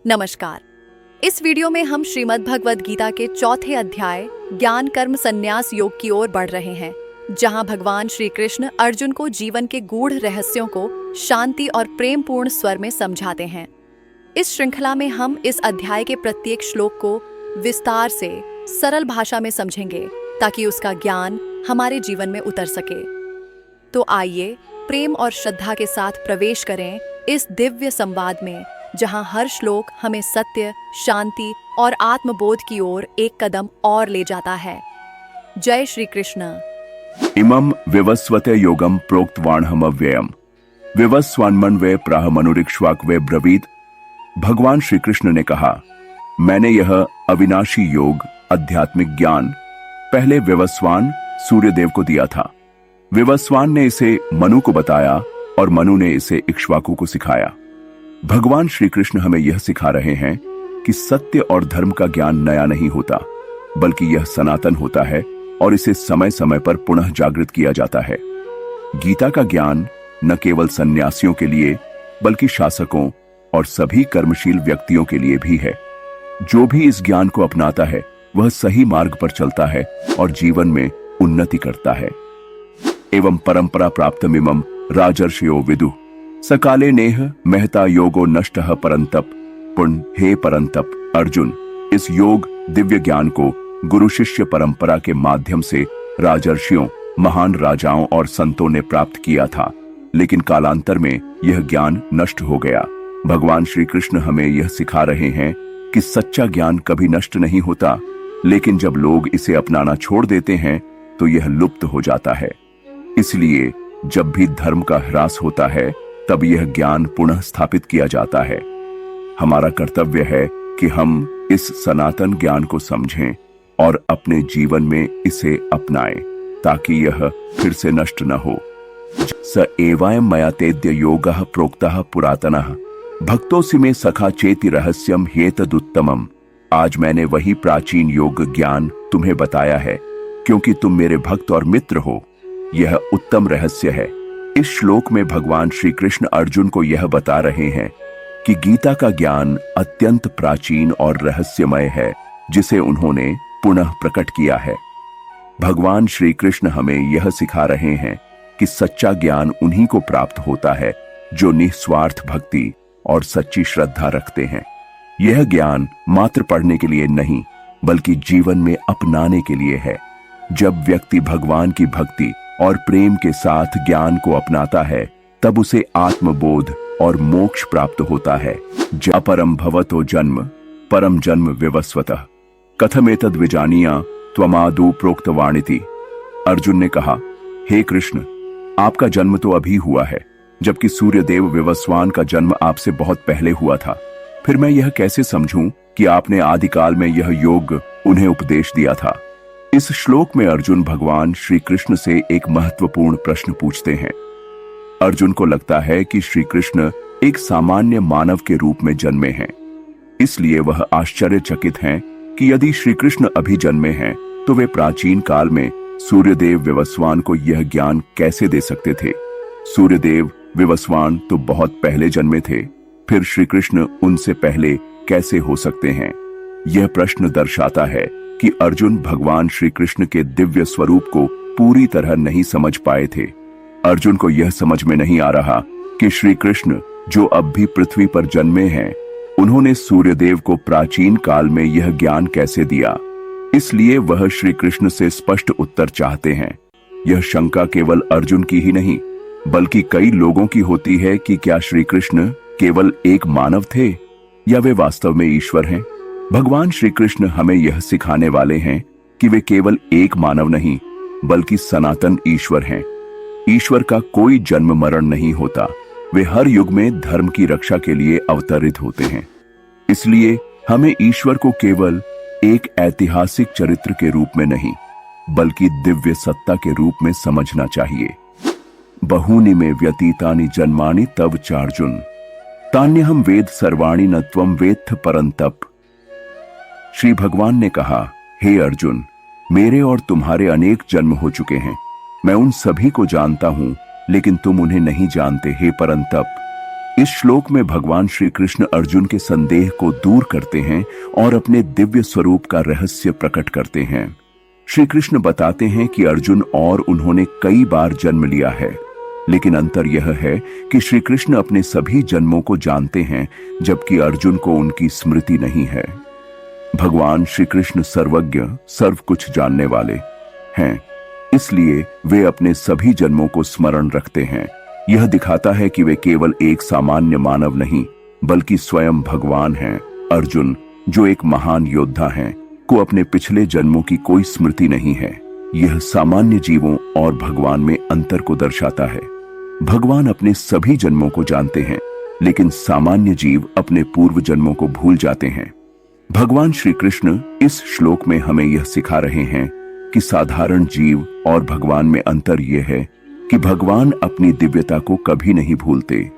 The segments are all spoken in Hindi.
नमस्कार। इस वीडियो में हम श्रीमद् भगवद गीता के चौथे अध्याय ज्ञान कर्म संन्यास योग की ओर बढ़ रहे हैं, जहां भगवान श्री कृष्ण अर्जुन को जीवन के गूढ़ रहस्यों को शांति और प्रेमपूर्ण स्वर में समझाते हैं। इस श्रृंखला में हम इस अध्याय के प्रत्येक श्लोक को विस्तार से सरल भाषा में समझेंगे ताकि उसका ज्ञान हमारे जीवन में उतर सके। तो आइए प्रेम और श्रद्धा के साथ प्रवेश करें इस दिव्य संवाद में, जहां हर श्लोक हमें सत्य, शांति और आत्मबोध की ओर एक कदम और ले जाता है। जय श्री कृष्ण। इमं विवस्वते योगम प्रोक्तवाण्हमव्ययम् विवस्वान्मन्वे प्राहमनुरिक्ष्वाक्वे ब्रवीत। भगवान श्री कृष्ण ने कहा, मैंने यह अविनाशी योग आध्यात्मिक ज्ञान पहले विवस्वान सूर्यदेव को दिया था। विवस्वान ने इसे मनु को बताया और मनु ने इसे इक्ष्वाकु को सिखाया। भगवान श्री कृष्ण हमें यह सिखा रहे हैं कि सत्य और धर्म का ज्ञान नया नहीं होता, बल्कि यह सनातन होता है और इसे समय समय पर पुनः जागृत किया जाता है। गीता का ज्ञान न केवल सन्यासियों के लिए बल्कि शासकों और सभी कर्मशील व्यक्तियों के लिए भी है। जो भी इस ज्ञान को अपनाता है वह सही मार्ग पर चलता है और जीवन में उन्नति करता है। एवं परंपरा प्राप्तमिमं राजर्षयो विदुः सकाले नेह महता योगो नष्टः परंतप। पुण्य हे परंतप अर्जुन, इस योग दिव्य ज्ञान को गुरु शिष्य परंपरा के माध्यम से राजर्षियों, महान राजाओं और संतों ने प्राप्त किया था, लेकिन कालांतर में यह ज्ञान नष्ट हो गया। भगवान श्री कृष्ण हमें यह सिखा रहे हैं कि सच्चा ज्ञान कभी नष्ट नहीं होता, लेकिन जब लोग इसे अपनाना छोड़ देते हैं तो यह लुप्त हो जाता है। इसलिए जब भी धर्म का ह्रास होता है तब यह ज्ञान पुनः स्थापित किया जाता है। हमारा कर्तव्य है कि हम इस सनातन ज्ञान को समझें और अपने जीवन में इसे अपनाएं, ताकि यह फिर से नष्ट न हो। स एवायं मया तेद्य योगः प्रोक्तः पुरातनः भक्तोऽसि मे सखा चेति रहस्यम ह्येतदुत्तमम्। आज मैंने वही प्राचीन योग ज्ञान तुम्हें बताया है, क्योंकि तुम मेरे भक्त और मित्र हो। यह उत्तम रहस्य है। इस श्लोक में भगवान श्री कृष्ण अर्जुन को यह बता रहे हैं कि गीता का ज्ञान अत्यंत प्राचीन और रहस्यमय है, जिसे उन्होंने पुनः प्रकट किया है। भगवान श्री कृष्ण हमें यह सिखा रहे हैं कि सच्चा ज्ञान उन्हीं को प्राप्त होता है जो निस्वार्थ भक्ति और सच्ची श्रद्धा रखते हैं। यह ज्ञान मात्र पढ़ने के लिए नहीं, बल्कि जीवन में अपनाने के लिए है। जब व्यक्ति भगवान की भक्ति और प्रेम के साथ ज्ञान को अपनाता है, तब उसे आत्मबोध और मोक्ष प्राप्त होता है। अपरम भवतो जन्म परम जन्म विवस्वतः कथमेतद् विजानीया त्वमादौ प्रोक्तवानिति। अर्जुन ने कहा, हे कृष्ण, आपका जन्म तो अभी हुआ है, जबकि सूर्यदेव विवस्वान का जन्म आपसे बहुत पहले हुआ था। फिर मैं यह कैसे समझूं कि आपने आदिकाल में यह योग उन्हें उपदेश दिया था। इस श्लोक में अर्जुन भगवान श्री कृष्ण से एक महत्वपूर्ण प्रश्न पूछते हैं। अर्जुन को लगता है कि श्री कृष्ण एक सामान्य मानव के रूप में जन्मे हैं, इसलिए वह आश्चर्यचकित हैं कि यदि श्री कृष्ण अभी जन्मे हैं तो वे प्राचीन काल में सूर्यदेव विवस्वान को यह ज्ञान कैसे दे सकते थे। सूर्यदेव विवस्वान तो बहुत पहले जन्मे थे, फिर श्री कृष्ण उनसे पहले कैसे हो सकते हैं। यह प्रश्न दर्शाता है कि अर्जुन भगवान श्री कृष्ण के दिव्य स्वरूप को पूरी तरह नहीं समझ पाए थे। अर्जुन को यह समझ में नहीं आ रहा कि श्री कृष्ण जो अब भी पृथ्वी पर जन्मे हैं, उन्होंने सूर्यदेव को प्राचीन काल में यह ज्ञान कैसे दिया। इसलिए वह श्री कृष्ण से स्पष्ट उत्तर चाहते हैं। यह शंका केवल अर्जुन की ही नहीं, बल्कि कई लोगों की होती है कि क्या श्री कृष्ण केवल एक मानव थे या वे वास्तव में ईश्वर हैं। भगवान श्री कृष्ण हमें यह सिखाने वाले हैं कि वे केवल एक मानव नहीं, बल्कि सनातन ईश्वर हैं। ईश्वर का कोई जन्म मरण नहीं होता, वे हर युग में धर्म की रक्षा के लिए अवतरित होते हैं। इसलिए हमें ईश्वर को केवल एक ऐतिहासिक चरित्र के रूप में नहीं, बल्कि दिव्य सत्ता के रूप में समझना चाहिए। बहूनि में व्यतीतानि जन्मानि तव चार्जुन तान्यहम वेद सर्वाणि न त्वं वेत्थ परंतप। श्री भगवान ने कहा, हे अर्जुन, मेरे और तुम्हारे अनेक जन्म हो चुके हैं, मैं उन सभी को जानता हूं, लेकिन तुम उन्हें नहीं जानते हे परंतप। इस श्लोक में भगवान श्री कृष्ण अर्जुन के संदेह को दूर करते हैं और अपने दिव्य स्वरूप का रहस्य प्रकट करते हैं। श्री कृष्ण बताते हैं कि अर्जुन और उन्होंने कई बार जन्म लिया है, लेकिन अंतर यह है कि श्री कृष्ण अपने सभी जन्मों को जानते हैं, जबकि अर्जुन को उनकी स्मृति नहीं है। भगवान श्री कृष्ण सर्वज्ञ, सर्व कुछ जानने वाले हैं, इसलिए वे अपने सभी जन्मों को स्मरण रखते हैं। यह दिखाता है कि वे केवल एक सामान्य मानव नहीं, बल्कि स्वयं भगवान हैं। अर्जुन, जो एक महान योद्धा हैं, को अपने पिछले जन्मों की कोई स्मृति नहीं है। यह सामान्य जीवों और भगवान में अंतर को दर्शाता है। भगवान अपने सभी जन्मों को जानते हैं, लेकिन सामान्य जीव अपने पूर्व जन्मों को भूल जाते हैं। भगवान श्री कृष्ण इस श्लोक में हमें यह सिखा रहे हैं कि साधारण जीव और भगवान में अंतर यह है कि भगवान अपनी दिव्यता को कभी नहीं भूलते,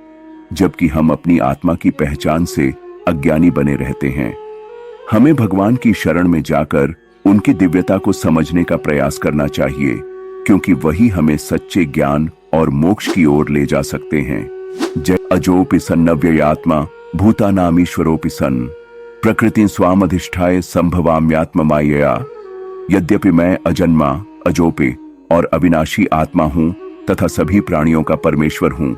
जबकि हम अपनी आत्मा की पहचान से अज्ञानी बने रहते हैं। हमें भगवान की शरण में जाकर उनकी दिव्यता को समझने का प्रयास करना चाहिए, क्योंकि वही हमें सच्चे ज्ञान और मोक्ष की ओर ले जा सकते हैं। जय अजोपि सन्नव्ययात्मा भूतानाम ईश्वरोपि सन् प्रकृति स्वामधिष्ठाय संभवाम्यात्म मायया। यद्यपि मैं अजन्मा, अजोपि और अविनाशी आत्मा हूं तथा सभी प्राणियों का परमेश्वर हूं,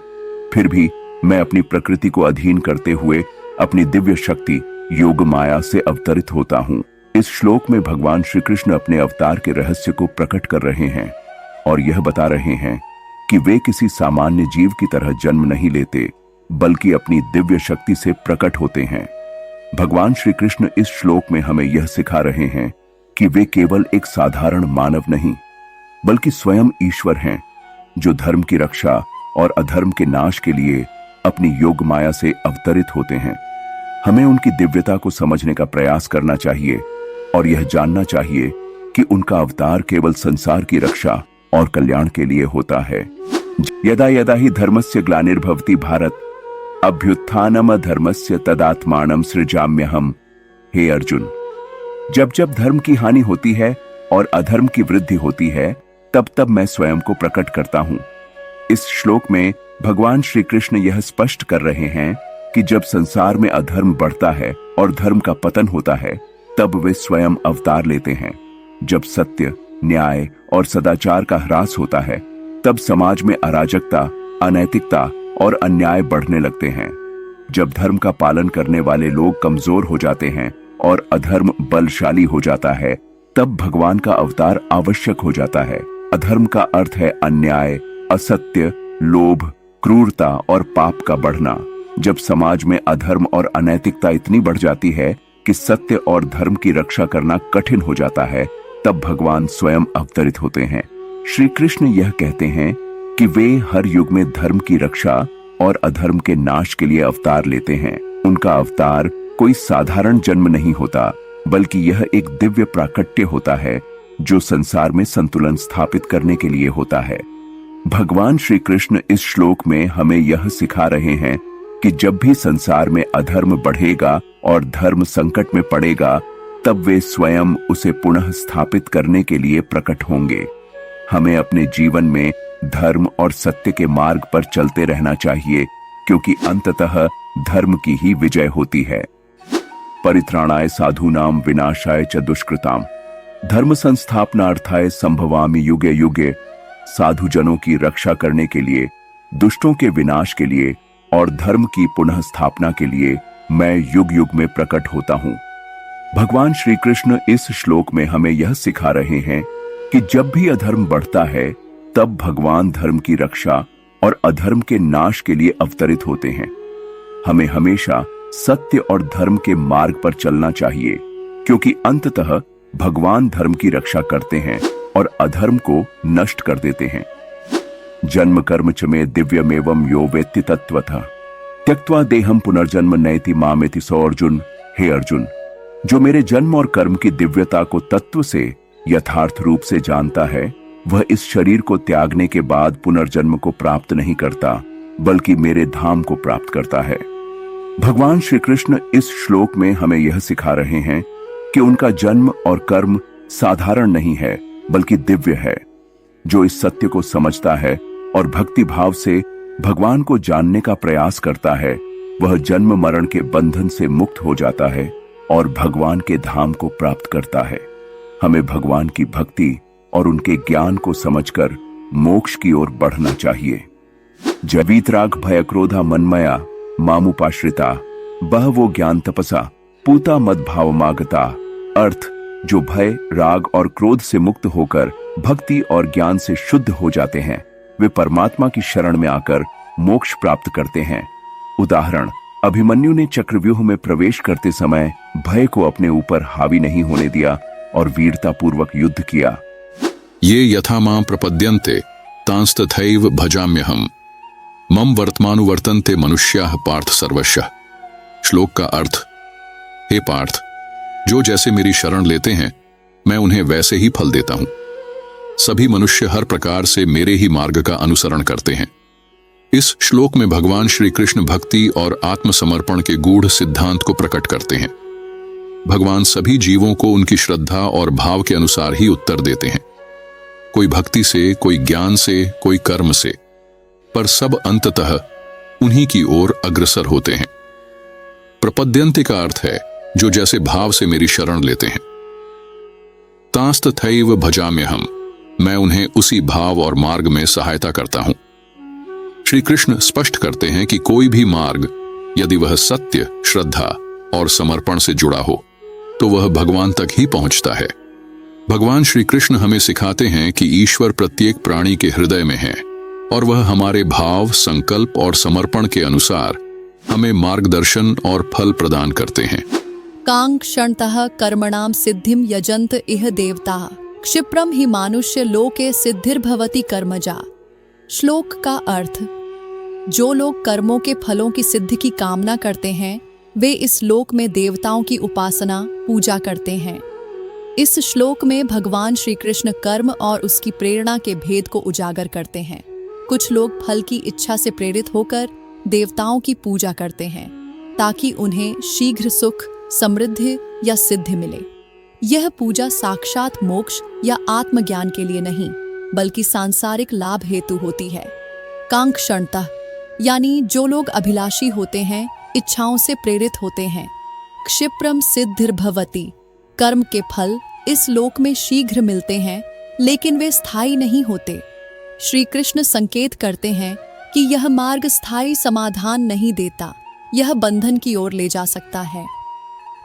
फिर भी मैं अपनी प्रकृति को अधीन करते हुए अपनी दिव्य शक्ति योग माया से अवतरित होता हूं। इस श्लोक में भगवान श्री कृष्ण अपने अवतार के रहस्य को प्रकट कर रहे हैं और यह बता रहे हैं कि वे किसी सामान्य जीव की तरह जन्म नहीं लेते, बल्कि अपनी दिव्य शक्ति से प्रकट होते हैं। भगवान श्री कृष्ण इस श्लोक में हमें यह सिखा रहे हैं कि वे केवल एक साधारण मानव नहीं, बल्कि स्वयं ईश्वर हैं, जो धर्म की रक्षा और अधर्म के नाश के लिए अपनी योग माया से अवतरित होते हैं। हमें उनकी दिव्यता को समझने का प्रयास करना चाहिए और यह जानना चाहिए कि उनका अवतार केवल संसार की रक्षा और कल्याण के लिए होता है। यदा यदा ही धर्मस्य ग्लानिर्भवति भारत अभ्युत्थानम धर्मस्य तदात्मानं सृजाम्यहम्। हे अर्जुन, जब जब धर्म की हानि होती है और अधर्म की वृद्धि होती है, तब तब मैं स्वयं को प्रकट करता हूं। इस श्लोक में भगवान श्री कृष्ण यह स्पष्ट कर रहे हैं कि जब संसार में अधर्म बढ़ता है और धर्म का पतन होता है, तब वे स्वयं अवतार लेते हैं। जब सत्य, न्याय और सदाचार का ह्रास होता है, तब समाज में अराजकता, अनैतिकता और अन्याय बढ़ने लगते हैं। जब धर्म का पालन करने वाले लोग कमजोर हो जाते हैं और अधर्म बलशाली हो जाता है, तब भगवान का अवतार आवश्यक हो जाता है। अधर्म का अर्थ है अन्याय, असत्य, लोभ, क्रूरता और पाप का बढ़ना। जब समाज में अधर्म और अनैतिकता इतनी बढ़ जाती है कि सत्य और धर्म की रक्षा करना कठिन हो जाता है, तब भगवान स्वयं अवतरित होते हैं। श्री कृष्ण यह कहते हैं कि वे हर युग में धर्म की रक्षा और अधर्म के नाश के लिए अवतार लेते हैं। उनका अवतार कोई साधारण जन्म नहीं होता, बल्कि यह एक दिव्य प्राकट्य होता है जो संसार में संतुलन स्थापित करने के लिए होता है। भगवान श्री कृष्ण इस श्लोक में हमें यह सिखा रहे हैं कि जब भी संसार में अधर्म बढ़ेगा और धर्म संकट में पड़ेगा, तब वे स्वयं उसे पुनः स्थापित करने के लिए प्रकट होंगे। हमें अपने जीवन में धर्म और सत्य के मार्ग पर चलते रहना चाहिए, क्योंकि अंततः धर्म की ही विजय होती है। परित्राणाय साधूनाम विनाशाय च दुष्कृताम धर्म संस्थापनार्थाय संभवामि युगे युगे। साधु जनों की रक्षा करने के लिए, दुष्टों के विनाश के लिए और धर्म की पुनः स्थापना के लिए मैं युग युग में प्रकट होता हूं। भगवान श्री कृष्ण इस श्लोक में हमें यह सिखा रहे हैं कि जब भी अधर्म बढ़ता है, तब भगवान धर्म की रक्षा और अधर्म के नाश के लिए अवतरित होते हैं। हमें हमेशा सत्य और धर्म के मार्ग पर चलना चाहिए, क्योंकि अंततः भगवान धर्म की रक्षा करते हैं और अधर्म को नष्ट कर देते हैं। जन्म कर्म च मे दिव्यमेवं यो वेत्ति तत्वतः त्यक्त्वा देहम पुनर्जन्म नयति मामेति सो अर्जुन। हे अर्जुन, जो मेरे जन्म और कर्म की दिव्यता को तत्व से यथार्थ रूप से जानता है, वह इस शरीर को त्यागने के बाद पुनर्जन्म को प्राप्त नहीं करता, बल्कि मेरे धाम को प्राप्त करता है। भगवान श्री कृष्ण इस श्लोक में हमें यह सिखा रहे हैं कि उनका जन्म और कर्म साधारण नहीं है, बल्कि दिव्य है। जो इस सत्य को समझता है और भक्ति भाव से भगवान को जानने का प्रयास करता है वह जन्म मरण के बंधन से मुक्त हो जाता है और भगवान के धाम को प्राप्त करता है। हमें भगवान की भक्ति और उनके ज्ञान को समझकर मोक्ष की ओर बढ़ना चाहिए। जब वीतराग भय क्रोधा मनमया मामुपाश्रिता बहवो ज्ञान तपसा पूता मद भाव मागता। अर्थ, जो भय राग और क्रोध से मुक्त होकर भक्ति और ज्ञान से शुद्ध हो जाते हैं वे परमात्मा की शरण में आकर मोक्ष प्राप्त करते हैं। उदाहरण, अभिमन्यु ने चक्रव्यूह में प्रवेश करते समय भय को अपने ऊपर हावी नहीं होने दिया और वीरता पूर्वक युद्ध किया। ये यथा मां प्रपद्यन्ते तांस्तथैव भजाम्यहम् मम वर्तमानुवर्तन्ते मनुष्याः पार्थ सर्वशः। श्लोक का अर्थ, हे पार्थ, जो जैसे मेरी शरण लेते हैं मैं उन्हें वैसे ही फल देता हूं। सभी मनुष्य हर प्रकार से मेरे ही मार्ग का अनुसरण करते हैं। इस श्लोक में भगवान श्री कृष्ण भक्ति और आत्मसमर्पण के गूढ़ सिद्धांत को प्रकट करते हैं। भगवान सभी जीवों को उनकी श्रद्धा और भाव के अनुसार ही उत्तर देते हैं। कोई भक्ति से, कोई ज्ञान से, कोई कर्म से, पर सब अंततः उन्हीं की ओर अग्रसर होते हैं। प्रपद्यन्ते का अर्थ है जो जैसे भाव से मेरी शरण लेते हैं। तांस्तथैव भजाम्यहम्, मैं उन्हें उसी भाव और मार्ग में सहायता करता हूं। श्री कृष्ण स्पष्ट करते हैं कि कोई भी मार्ग यदि वह सत्य, श्रद्धा और समर्पण से जुड़ा हो तो वह भगवान तक ही पहुंचता है। भगवान श्री कृष्ण हमें सिखाते हैं कि ईश्वर प्रत्येक प्राणी के हृदय में है और वह हमारे भाव, संकल्प और समर्पण के अनुसार हमें मार्गदर्शन और फल प्रदान करते हैं। कांक्षणतः कर्मणाम सिद्धिम यजन्त इह देवताः क्षिप्रम ही मानुष्य लोके सिद्धिर्भवति कर्मजा। श्लोक का अर्थ, जो लोग कर्मों के फलों की सिद्धि की कामना करते हैं वे इस लोक में देवताओं की उपासना पूजा करते हैं। इस श्लोक में भगवान श्री कृष्ण कर्म और उसकी प्रेरणा के भेद को उजागर करते हैं। कुछ लोग फल की इच्छा से प्रेरित होकर देवताओं की पूजा करते हैं ताकि उन्हें शीघ्र सुख, समृद्धि या सिद्धि मिले। यह पूजा साक्षात मोक्ष या आत्मज्ञान के लिए नहीं बल्कि सांसारिक लाभ हेतु होती है। कांक्षणतः यानी जो लोग अभिलाषी होते हैं, इच्छाओं से प्रेरित होते हैं। क्षिप्रम सिद्धिर्भवति, कर्म के फल इस लोक में शीघ्र मिलते हैं लेकिन वे स्थायी नहीं होते। श्री कृष्ण संकेत करते हैं कि यह मार्ग स्थायी समाधान नहीं देता, यह बंधन की ओर ले जा सकता है।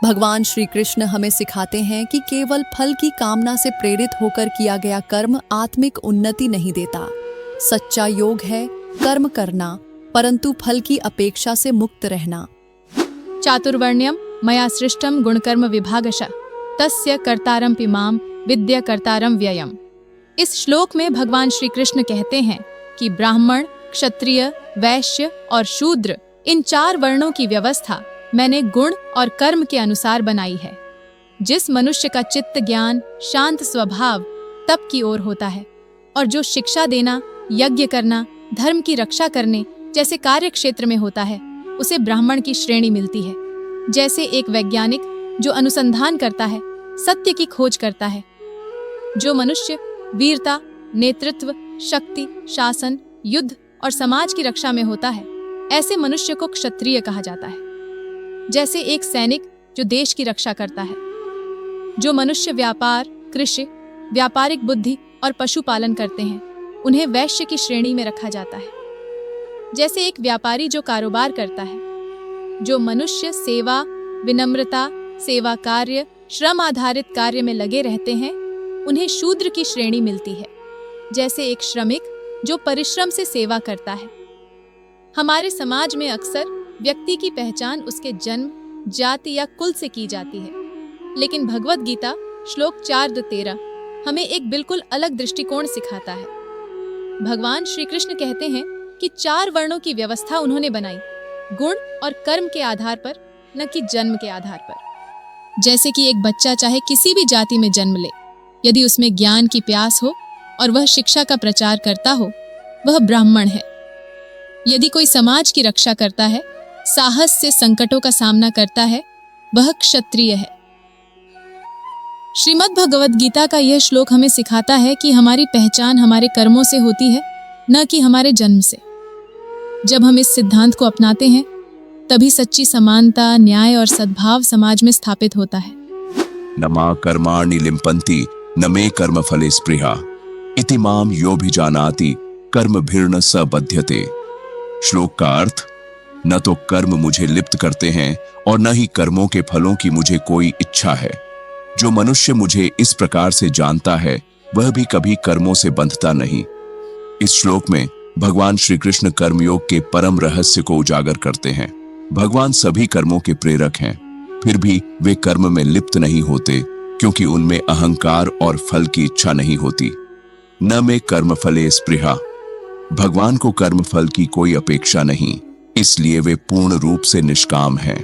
भगवान श्री कृष्ण हमें सिखाते हैं कि केवल फल की कामना से प्रेरित होकर किया गया कर्म आत्मिक उन्नति नहीं देता। सच्चा योग है कर्म करना परंतु फल की अपेक्षा से मुक्त रहना। चातुर्वर्ण्यम मया सृष्टम गुणकर्म विभागशः तस्य कर्तारं पिमाम विद्या कर्तारं व्ययम। इस श्लोक में भगवान श्री कृष्ण कहते हैं कि ब्राह्मण, क्षत्रिय, वैश्य और शूद्र इन 4 वर्णों की व्यवस्था मैंने गुण और कर्म के अनुसार बनाई है। जिस मनुष्य का चित्त ज्ञान, शांत स्वभाव, तप की ओर होता है और जो शिक्षा देना, यज्ञ करना, धर्म की रक्षा करने जैसे कार्य क्षेत्र में होता है उसे ब्राह्मण की श्रेणी मिलती है। जैसे एक वैज्ञानिक जो अनुसंधान करता है, सत्य की खोज करता है। जो मनुष्य वीरता, नेतृत्व, शक्ति, शासन, युद्ध और समाज की रक्षा में होता है ऐसे मनुष्य को क्षत्रिय कहा जाता है। जैसे एक सैनिक जो देश की रक्षा करता है। जो मनुष्य व्यापार, कृषि, व्यापारिक बुद्धि और पशुपालन करते हैं उन्हें वैश्य की श्रेणी में रखा जाता है। जैसे एक व्यापारी जो कारोबार करता है। जो मनुष्य सेवा, विनम्रता, सेवा कार्य, श्रम आधारित कार्य में लगे रहते हैं उन्हें शूद्र की श्रेणी मिलती है। जैसे एक श्रमिक जो परिश्रम से सेवा करता है। हमारे समाज में अक्सर व्यक्ति की पहचान उसके जन्म, जाति या कुल से की जाती है, लेकिन भगवद गीता श्लोक 4:13 हमें एक बिल्कुल अलग दृष्टिकोण सिखाता है। भगवान श्री कृष्ण कहते हैं कि 4 वर्णों की व्यवस्था उन्होंने बनाई, गुण और कर्म के आधार पर, न कि जन्म के आधार पर। जैसे कि एक बच्चा चाहे किसी भी जाति में जन्म ले, यदि उसमें ज्ञान की प्यास हो और वह शिक्षा का प्रचार करता हो, वह ब्राह्मण है। यदि कोई समाज की रक्षा करता है, साहस से संकटों का सामना करता है, वह क्षत्रिय है। श्रीमद् भगवद गीता का यह श्लोक हमें सिखाता है कि हमारी पहचान हमारे कर्मों से होती है, न कि हमारे जन्म से। जब हम इस सिद्धांत को अपनाते हैं तभी सच्ची समानता, न्याय और सद्भाव समाज में स्थापित होता है। न मा कर्माणि लिम्पन्ति न मे कर्मफले स्पृहा इति माम यो भी जानाति कर्मभिर्न स बध्यते। श्लोक का अर्थ, न तो कर्म मुझे लिप्त करते हैं और न ही कर्मों के फलों की मुझे कोई इच्छा है। जो मनुष्य मुझे इस प्रकार से जानता है वह भी कभी कर्मों से बंधता नहीं। इस श्लोक में भगवान श्री कृष्ण कर्मयोग के परम रहस्य को उजागर करते हैं। भगवान सभी कर्मों के प्रेरक हैं, फिर भी वे कर्म में लिप्त नहीं होते क्योंकि उनमें अहंकार और फल की इच्छा नहीं होती। न में कर्मफले स्पृहा, भगवान को कर्मफल की कोई अपेक्षा नहीं, इसलिए वे पूर्ण रूप से निष्काम हैं।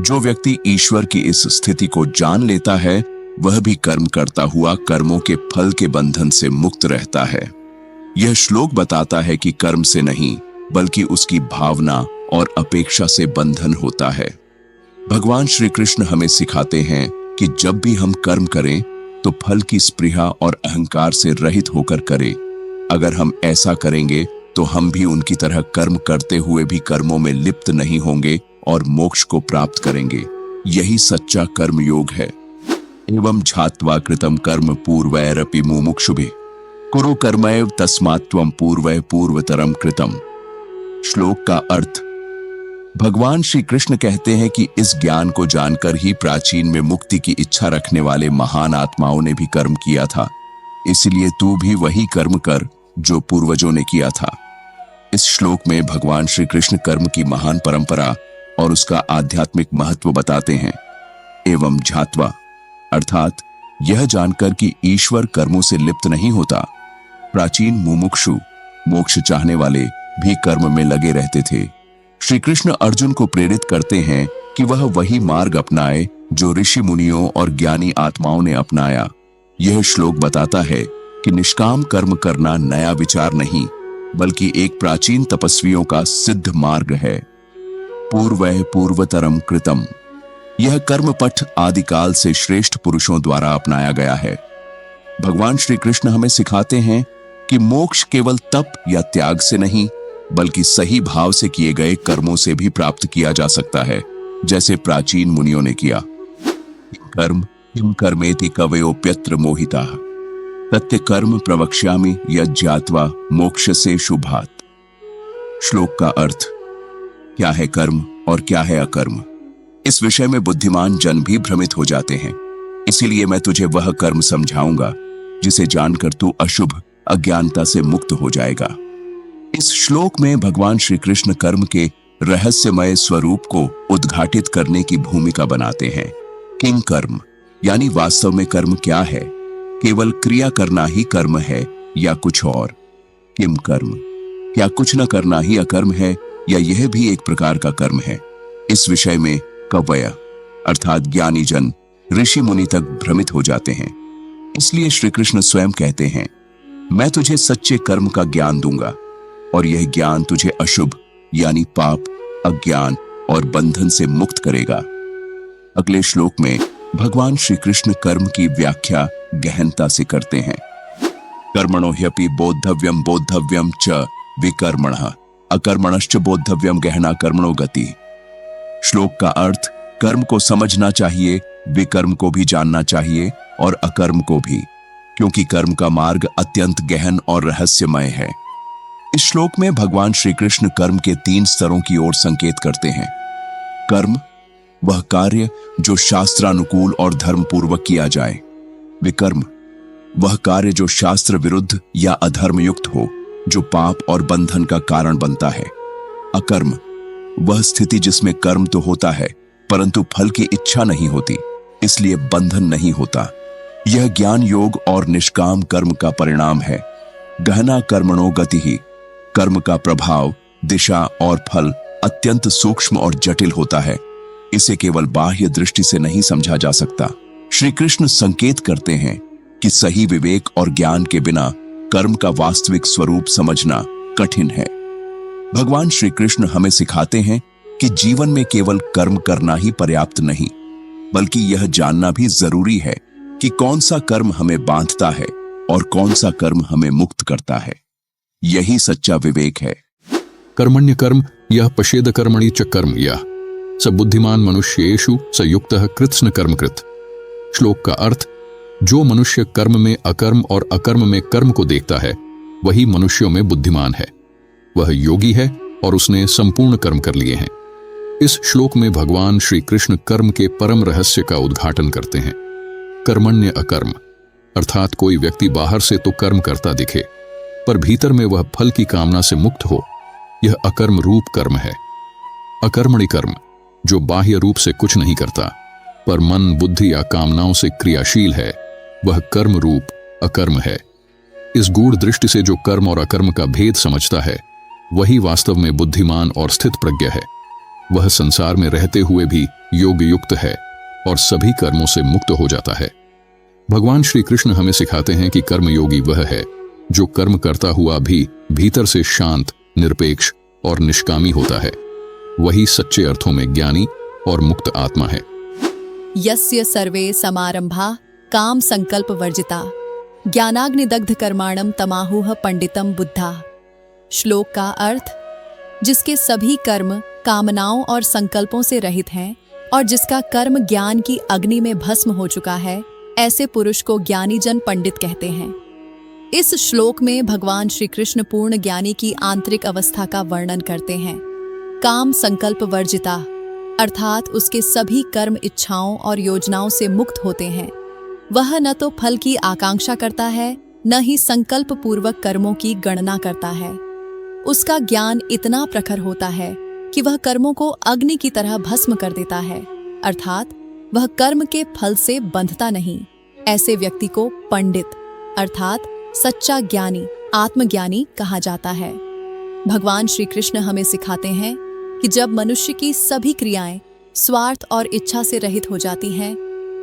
जो व्यक्ति ईश्वर की इस स्थिति को जान लेता है वह भी कर्म करता हुआ कर्मों के फल के बंधन से मुक्त रहता है। यह श्लोक बताता है कि कर्म से नहीं बल्कि उसकी भावना और अपेक्षा से बंधन होता है। भगवान श्री कृष्ण हमें सिखाते हैं कि जब भी हम कर्म करें तो फल की स्पृहा और अहंकार से रहित होकर करें। अगर हम ऐसा करेंगे तो हम भी उनकी तरह कर्म करते हुए भी कर्मों में लिप्त नहीं होंगे और मोक्ष को प्राप्त करेंगे। यही सच्चा कर्म योग है। एवं झात्वा कृतम कर्म पूर्वैरपि मुमुक्षुभिः कुरु कर्मैव तस्मात् त्वं पूर्वैः पूर्वतरम कृतम। श्लोक का अर्थ, भगवान श्री कृष्ण कहते हैं कि इस ज्ञान को जानकर ही प्राचीन में मुक्ति की इच्छा रखने वाले महान आत्माओं ने भी कर्म किया था, इसलिए तू भी वही कर्म कर जो पूर्वजों ने किया था। इस श्लोक में भगवान श्री कृष्ण कर्म की महान परंपरा और उसका आध्यात्मिक महत्व बताते हैं। एवं झात्वा अर्थात यह जानकर कि ईश्वर कर्मों से लिप्त नहीं होता। प्राचीन मुमुक्षु, मोक्ष चाहने वाले भी कर्म में लगे रहते थे। श्री कृष्ण अर्जुन को प्रेरित करते हैं कि वह वही मार्ग अपनाए जो ऋषि मुनियों और ज्ञानी आत्माओं ने अपनाया। यह श्लोक बताता है कि निष्काम कर्म करना नया विचार नहीं बल्कि एक प्राचीन तपस्वियों का सिद्ध मार्ग है। पूर्वैः पूर्वतरम कृतम, यह कर्म पथ आदिकाल से श्रेष्ठ पुरुषों द्वारा अपनाया गया है। भगवान श्री कृष्ण हमें सिखाते हैं कि मोक्ष केवल तप या त्याग से नहीं बल्कि सही भाव से किए गए कर्मों से भी प्राप्त किया जा सकता है, जैसे प्राचीन मुनियों ने किया। कर्म किम कर्मेति कवयोप्यत्र मोहिता तत्य कर्म प्रवक्ष्यामि यज्ञात्वा मोक्ष से शुभात। श्लोक का अर्थ, क्या है कर्म और क्या है अकर्म, इस विषय में बुद्धिमान जन भी भ्रमित हो जाते हैं। इसीलिए मैं तुझे वह कर्म समझाऊंगा जिसे जानकर तू अशुभ अज्ञानता से मुक्त हो जाएगा। इस श्लोक में भगवान श्री कृष्ण कर्म के रहस्यमय स्वरूप को उद्घाटित करने की भूमिका बनाते हैं। किम कर्म यानी वास्तव में कर्म क्या है, केवल क्रिया करना ही कर्म है या कुछ और। किम कर्म, क्या कुछ न करना ही अकर्म है या यह भी एक प्रकार का कर्म है। इस विषय में कवय अर्थात ज्ञानी जन, ऋषि मुनि तक भ्रमित हो जाते हैं। इसलिए श्री कृष्ण स्वयं कहते हैं, मैं तुझे सच्चे कर्म का ज्ञान दूंगा और यह ज्ञान तुझे अशुभ यानी पाप, अज्ञान और बंधन से मुक्त करेगा। अगले श्लोक में भगवान श्री कृष्ण कर्म की व्याख्या गहनता से करते हैं। कर्मणो ह्यपि बोद्धव्यम बोद्धव्यम च विकर्मणः अकर्मणश्च बोद्धव्यम गहना कर्मणो गति। श्लोक का अर्थ, कर्म को समझना चाहिए, विकर्म को भी जानना चाहिए और अकर्म को भी, क्योंकि कर्म का मार्ग अत्यंत गहन और रहस्यमय है। इस श्लोक में भगवान श्री कृष्ण कर्म के 3 स्तरों की ओर संकेत करते हैं। कर्म, वह कार्य जो शास्त्रानुकूल और धर्मपूर्वक किया जाए। विकर्म, वह कार्य जो शास्त्र विरुद्ध या अधर्मयुक्त हो, जो पाप और बंधन का कारण बनता है। अकर्म, वह स्थिति जिसमें कर्म तो होता है परंतु फल की इच्छा नहीं होती, इसलिए बंधन नहीं होता। यह ज्ञान योग और निष्काम कर्म का परिणाम है। गहना कर्मणो गति ही, कर्म का प्रभाव, दिशा और फल अत्यंत सूक्ष्म और जटिल होता है। इसे केवल बाह्य दृष्टि से नहीं समझा जा सकता। श्री कृष्ण संकेत करते हैं कि सही विवेक और ज्ञान के बिना कर्म का वास्तविक स्वरूप समझना कठिन है। भगवान श्री कृष्ण हमें सिखाते हैं कि जीवन में केवल कर्म करना ही पर्याप्त नहीं, बल्कि यह जानना भी जरूरी है कि कौन सा कर्म हमें बांधता है और कौन सा कर्म हमें मुक्त करता है। यही सच्चा विवेक है। कर्मण्य कर्म यह पशेद कर्मणि च कर्म यह स बुद्धिमान मनुष्येषु स युक्तः कृत्स्न कर्म कृत। श्लोक का अर्थ, जो मनुष्य कर्म में अकर्म और अकर्म में कर्म को देखता है वही मनुष्यों में बुद्धिमान है, वह योगी है और उसने संपूर्ण कर्म कर लिए हैं। इस श्लोक में भगवान श्री कृष्ण कर्म के परम रहस्य का उद्घाटन करते हैं। कर्मण्य अकर्म अर्थात कोई व्यक्ति बाहर से तो कर्म करता दिखे पर भीतर में वह फल की कामना से मुक्त हो, यह अकर्म रूप कर्म है। अकर्मणि कर्म जो बाह्य रूप से कुछ नहीं करता पर मन बुद्धि या कामनाओं से क्रियाशील है, वह कर्म रूप अकर्म है। इस गूढ़ दृष्टि से जो कर्म और अकर्म का भेद समझता है वही वास्तव में बुद्धिमान और स्थित प्रज्ञ है। वह संसार में रहते हुए भी योग युक्त है और सभी कर्मों से मुक्त हो जाता है। भगवान श्री कृष्ण हमें सिखाते हैं कि कर्मयोगी वह है जो कर्म करता हुआ भी भीतर से शांत, निरपेक्ष और निष्कामी होता है। वही सच्चे अर्थों में ज्ञानी और मुक्त आत्मा है। यस्य सर्वे समारंभा काम संकल्प वर्जिता ज्ञानाग्निदग्ध कर्माणम तमाहुः पंडितम बुद्धा। श्लोक का अर्थ, जिसके सभी कर्म कामनाओं और संकल्पों से रहित हैं और जिसका कर्म ज्ञान की अग्नि में भस्म हो चुका है, ऐसे पुरुष को ज्ञानी जन पंडित कहते हैं। इस श्लोक में भगवान श्री कृष्ण पूर्ण ज्ञानी की आंतरिक अवस्था का वर्णन करते हैं। काम संकल्प वर्जिता अर्थात उसके सभी कर्म इच्छाओं और योजनाओं से मुक्त होते हैं। वह न तो फल की आकांक्षा करता है न ही संकल्प पूर्वक कर्मों की गणना करता है। उसका ज्ञान इतना प्रखर होता है कि वह कर्मों को अग्नि की तरह भस्म कर देता है, अर्थात वह कर्म के फल से बंधता नहीं। ऐसे व्यक्ति को पंडित अर्थात सच्चा ज्ञानी, आत्मज्ञानी कहा जाता है। भगवान श्री कृष्ण हमें सिखाते हैं कि जब मनुष्य की सभी क्रियाएं स्वार्थ और इच्छा से रहित हो जाती हैं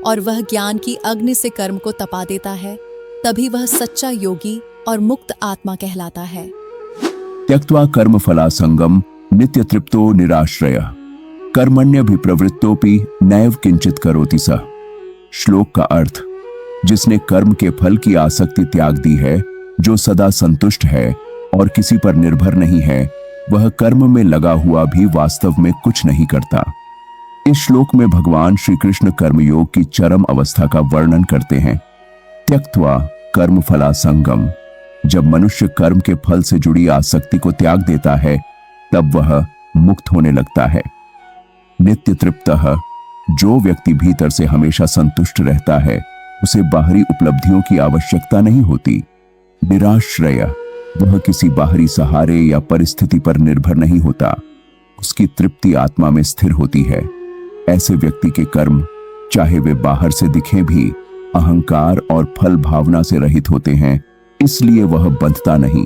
और वह ज्ञान की अग्नि से कर्म को तपा देता है, तभी वह सच्चा योगी और मुक्त आत्मा कहलाता है। त्यक्त्वा कर्मफलासंगम नित्य तृप्तो निराश्रय कर्मण्यभिप्रवृत्तोपि नैव किंचित करोति सः। श्लोक का अर्थ, जिसने कर्म के फल की आसक्ति त्याग दी है, जो सदा संतुष्ट है और किसी पर निर्भर नहीं है, वह कर्म में लगा हुआ भी वास्तव में कुछ नहीं करता। इस श्लोक में भगवान श्री कृष्ण कर्मयोग की चरम अवस्था का वर्णन करते हैं। त्यक्त्वा कर्मफलासंगम, जब मनुष्य कर्म के फल से जुड़ी आसक्ति को त्याग देता है तब वह मुक्त होने लगता है। नित्य तृप्तः, जो व्यक्ति भीतर से हमेशा संतुष्ट रहता है उसे बाहरी उपलब्धियों की आवश्यकता नहीं होती। निराश्रय, वह किसी बाहरी सहारे या परिस्थिति पर निर्भर नहीं होता, उसकी तृप्ति आत्मा में स्थिर होती है। ऐसे व्यक्ति के कर्म चाहे वे बाहर से दिखें भी अहंकार और फल भावना से रहित होते हैं, इसलिए वह बंधता नहीं।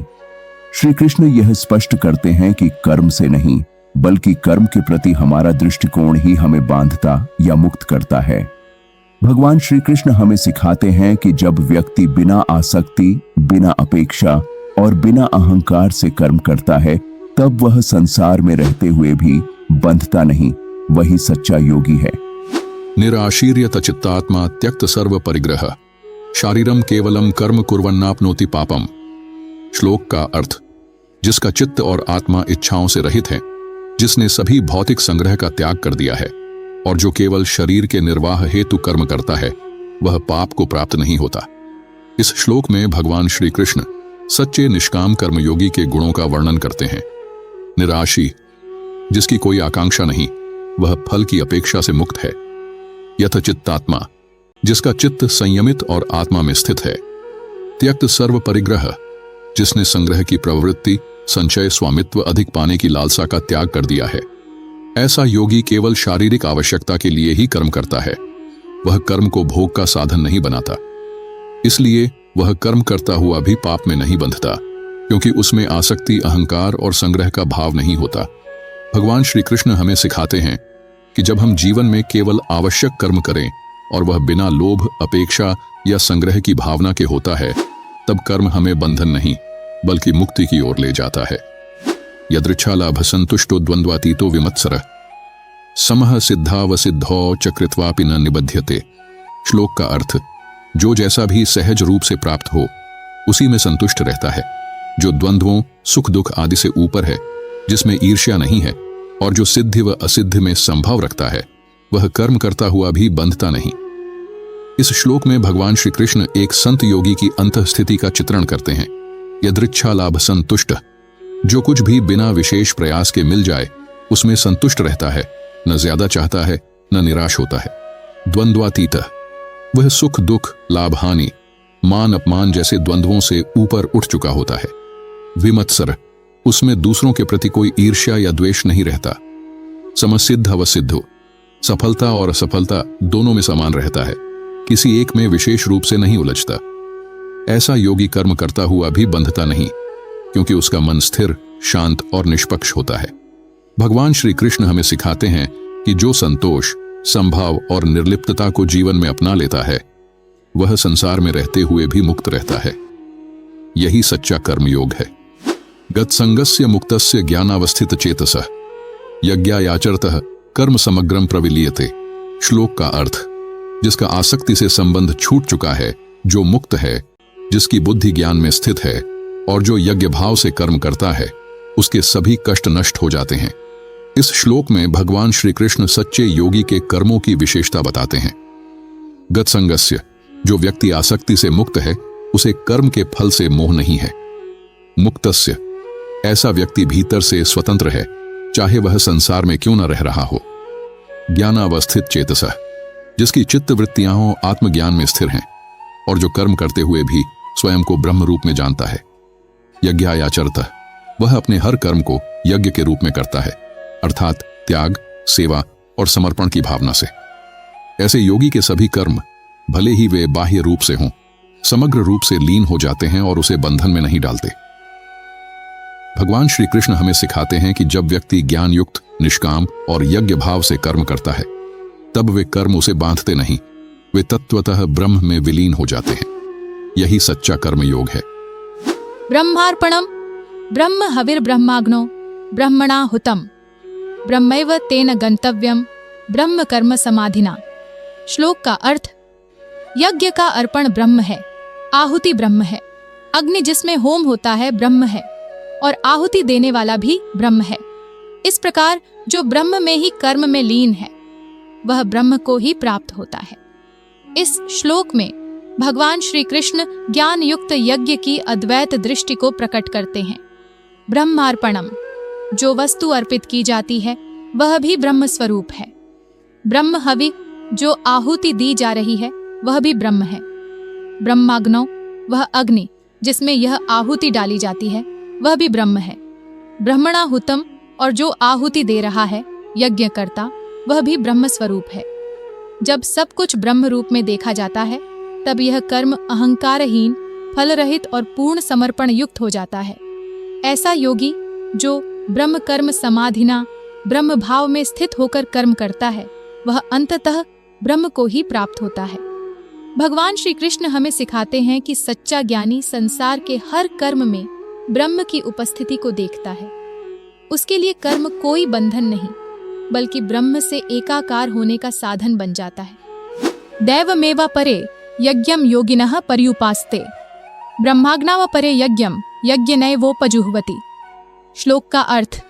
श्री कृष्ण यह स्पष्ट करते हैं कि कर्म से नहीं बल्कि कर्म के प्रति हमारा दृष्टिकोण ही हमें बांधता या मुक्त करता है। भगवान श्री कृष्ण हमें सिखाते हैं कि जब व्यक्ति बिना आसक्ति, बिना अपेक्षा और बिना अहंकार से कर्म करता है तब वह संसार में रहते हुए भी बंधता नहीं, वही सच्चा योगी है। निराशीर्यत चित्तात्मा त्यक्त सर्व परिग्रह शारीरम केवलम कर्म कुर्वन्नाप्नोति पापम। श्लोक का अर्थ, जिसका चित्त और आत्मा इच्छाओं से रहित है, जिसने सभी भौतिक संग्रह का त्याग कर दिया है और जो केवल शरीर के निर्वाह हेतु कर्म करता है, वह पाप को प्राप्त नहीं होता। इस श्लोक में भगवान श्री कृष्ण सच्चे निष्काम कर्मयोगी के गुणों का वर्णन करते हैं। निराशी, जिसकी कोई आकांक्षा नहीं, वह फल की अपेक्षा से मुक्त है। यथचित्तात्मा, जिसका चित्त संयमित और आत्मा में स्थित है। त्यक्त सर्व परिग्रह, जिसने संग्रह की प्रवृत्ति, संचय, स्वामित्व अधिक पाने की लालसा का त्याग कर दिया है। ऐसा योगी केवल शारीरिक आवश्यकता के लिए ही कर्म करता है, वह कर्म को भोग का साधन नहीं बनाता। इसलिए वह कर्म करता हुआ भी पाप में नहीं बंधता, क्योंकि उसमें आसक्ति, अहंकार और संग्रह का भाव नहीं होता। भगवान श्री कृष्ण हमें सिखाते हैं कि जब हम जीवन में केवल आवश्यक कर्म करें और वह बिना लोभ, अपेक्षा या संग्रह की भावना के होता है, तब कर्म हमें बंधन नहीं बल्कि मुक्ति की ओर ले जाता है। यदृच्छालाभ संतुष्टो द्वंद्वातीतो विमत्सरः समः सिद्धावसिद्धौ च कृत्वापि न निबध्यते। श्लोक का अर्थ, जो जैसा भी सहज रूप से प्राप्त हो उसी में संतुष्ट रहता है, जो द्वंद्वों, सुख दुख आदि से ऊपर है जिसमें ईर्ष्या नहीं है और जो सिद्धि व असिद्धि में संभव रखता है, वह कर्म करता हुआ भी बंधता नहीं। इस श्लोक में भगवान श्री कृष्ण एक संत योगी की अंतःस्थिति का चित्रण करते हैं। यदृच्छा लाभ संतुष्ट, जो कुछ भी बिना विशेष प्रयास के मिल जाए उसमें संतुष्ट रहता है, न ज्यादा चाहता है न निराश होता है। द्वंद्वातीत, वह सुख दुख, लाभ हानि, मान अपमान जैसे द्वंद्वों से ऊपर उठ चुका होता है। विमत्सर, उसमें दूसरों के प्रति कोई ईर्ष्या या द्वेष नहीं रहता। समसिद्ध अवसिद्धो, सफलता और असफलता दोनों में समान रहता है, किसी एक में विशेष रूप से नहीं उलझता। ऐसा योगी कर्म करता हुआ भी बंधता नहीं, क्योंकि उसका मन स्थिर, शांत और निष्पक्ष होता है। भगवान श्री कृष्ण हमें सिखाते हैं कि जो संतोष, संभाव और निर्लिप्तता को जीवन में अपना लेता है, वह संसार में रहते हुए भी मुक्त रहता है। यही सच्चा कर्मयोग है। गतसंगस्य मुक्तस्य ज्ञानावस्थित चेतसः यज्ञायाचरतः कर्म समग्रम प्रविलीयते। श्लोक का अर्थ, जिसका आसक्ति से संबंध छूट चुका है, जो मुक्त है, जिसकी बुद्धि ज्ञान में स्थित है और जो यज्ञ भाव से कर्म करता है, उसके सभी कष्ट नष्ट हो जाते हैं। इस श्लोक में भगवान श्री कृष्ण सच्चे योगी के कर्मों की विशेषता बताते हैं। गतसंगस्य, जो व्यक्ति आसक्ति से मुक्त है, उसे कर्म के फल से मोह नहीं है। मुक्तस्य, ऐसा व्यक्ति भीतर से स्वतंत्र है, चाहे वह संसार में क्यों न रह रहा हो। ज्ञानावस्थित चेतसः, जिसकी चित्त वृत्तियां हो आत्मज्ञान में स्थिर हैं और जो कर्म करते हुए भी स्वयं को ब्रह्म रूप में जानता है। यज्ञायाचरतः, वह अपने हर कर्म को यज्ञ के रूप में करता है, अर्थात त्याग, सेवा और समर्पण की भावना से। ऐसे योगी के सभी कर्म, भले ही वे बाह्य रूप से हों, समग्र रूप से लीन हो जाते हैं और उसे बंधन में नहीं डालते। भगवान श्री कृष्ण हमें सिखाते हैं कि जब व्यक्ति ज्ञान युक्त, निष्काम और यज्ञ भाव से कर्म करता है, तब वे कर्म उसे बांधते नहीं, वे तत्वतः ब्रह्म में विलीन हो जाते हैं। यही सच्चा कर्मयोग है। ब्रह्मार्पणम ब्रह्म हविर्ब्रह्माग्नो ब्रह्मणा हुतम ब्रह्मैव तेन गंतव्यम ब्रह्म कर्म समाधिना। श्लोक का अर्थ, यज्ञ का अर्पण ब्रह्म है, आहुति ब्रह्म है, अग्नि जिसमें होम होता है ब्रह्म है और आहुति देने वाला भी ब्रह्म है। इस प्रकार जो ब्रह्म में ही कर्म में लीन है, वह ब्रह्म को ही प्राप्त होता है। इस श्लोक में भगवान श्री कृष्ण ज्ञान युक्त यज्ञ की अद्वैत दृष्टि को प्रकट करते हैं। ब्रह्मार्पणम, जो वस्तु अर्पित की जाती है वह भी ब्रह्म स्वरूप है। ब्रह्म हवि, जो आहुति दी जा रही है वह भी ब्रह्म है। ब्रह्माग्नौ, वह अग्नि जिसमें यह आहुति डाली जाती है वह भी ब्रह्म है। ब्रह्मणा हुतम, और जो आहुति दे रहा है, यज्ञकर्ता, वह भी ब्रह्म स्वरूप है। जब सब कुछ ब्रह्म रूप में देखा जाता है, तब यह कर्म अहंकारहीन, फल रहित और पूर्ण समर्पण युक्त हो जाता है। ऐसा योगी जो ब्रह्म कर्म समाधिना, ब्रह्म भाव में स्थित होकर कर्म करता है, वह अंततः ब्रह्म को ही प्राप्त होता है। भगवान श्री कृष्ण हमें सिखाते हैं कि सच्चा ज्ञानी संसार के हर कर्म में ब्रह्म की उपस्थिति को देखता है। उसके लिए कर्म कोई बंधन नहीं, बल्कि ब्रह्म से एकाकार होने का साधन बन जाता है। दैवमेवा परे यज्ञम योगिनः पर्युपास्ते ब्रह्माग्नाव परे यज्ञम यज्ञनैवोपजुह्वति। श्लोक का अर्थ,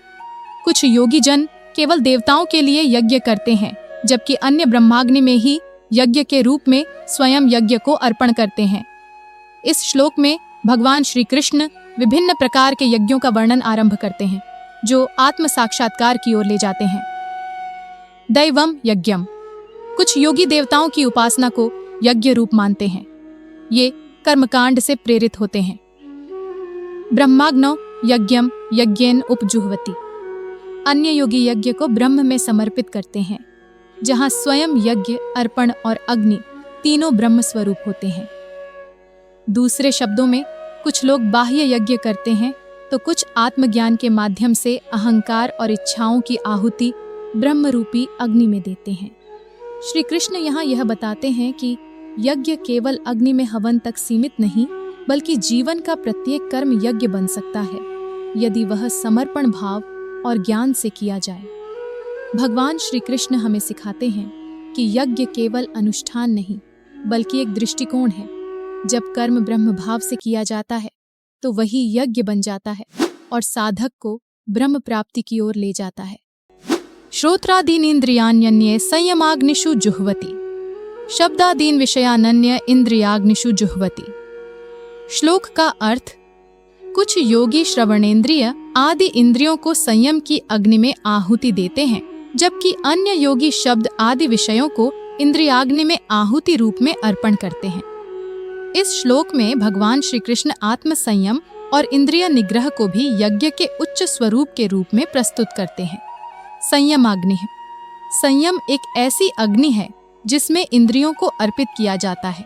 कुछ योगी जन केवल देवताओं के लिए यज्ञ करते हैं, जबकि अन्य ब्रह्माग्नि में ही यज्ञ के रूप में स्वयं यज्ञ को अर्पण करते हैं। इस श्लोक में भगवान श्री कृष्ण विभिन्न प्रकार के यज्ञों का वर्णन आरंभ करते हैं, जो आत्म साक्षात्कार की ओर ले जाते हैं। दैवम यज्ञम, कुछ योगी देवताओं की उपासना को यज्ञ रूप मानते हैं। ये कर्मकांड से प्रेरित होते हैं। ब्रह्माग्नौ यज्ञम यज्ञेन उपजुह्वति, अन्य योगी यज्ञ को ब्रह्म में समर्पित करते हैं, जहां स्वयं यज्ञ, अर्पण और अग्नि तीनों ब्रह्म स्वरूप होते हैं। दूसरे शब्दों में, कुछ लोग बाह्य यज्ञ करते हैं तो कुछ आत्मज्ञान के माध्यम से अहंकार और इच्छाओं की आहुति ब्रह्म रूपी अग्नि में देते हैं। श्री कृष्ण यहाँ यह बताते हैं कि यज्ञ केवल अग्नि में हवन तक सीमित नहीं, बल्कि जीवन का प्रत्येक कर्म यज्ञ बन सकता है, यदि वह समर्पण भाव और ज्ञान से किया जाए। भगवान श्री कृष्ण हमें सिखाते हैं कि यज्ञ केवल अनुष्ठान नहीं, बल्कि एक दृष्टिकोण है। जब कर्म ब्रह्म भाव से किया जाता है, तो वही यज्ञ बन जाता है और साधक को ब्रह्म प्राप्ति की ओर ले जाता है। श्रोत्रादीन इंद्रियान्यन्ये संयमाग्निषु जुह्वति, शब्दादीन विषयानन्य इंद्रियाग्निषु जुह्वति। श्लोक का अर्थ, कुछ योगी श्रवणेंद्रिय आदि इंद्रियों को संयम की अग्नि में आहुति देते हैं, जबकि अन्य योगी शब्द आदि विषयों को इंद्रियाग्नि में आहुति रूप में अर्पण करते हैं। इस श्लोक में भगवान श्री कृष्ण आत्म संयम और इंद्रिय निग्रह को भी यज्ञ के उच्च स्वरूप के रूप में प्रस्तुत करते हैं। संयम अग्नि है। संयम एक ऐसी अग्नि है जिसमें इंद्रियों को अर्पित किया जाता है।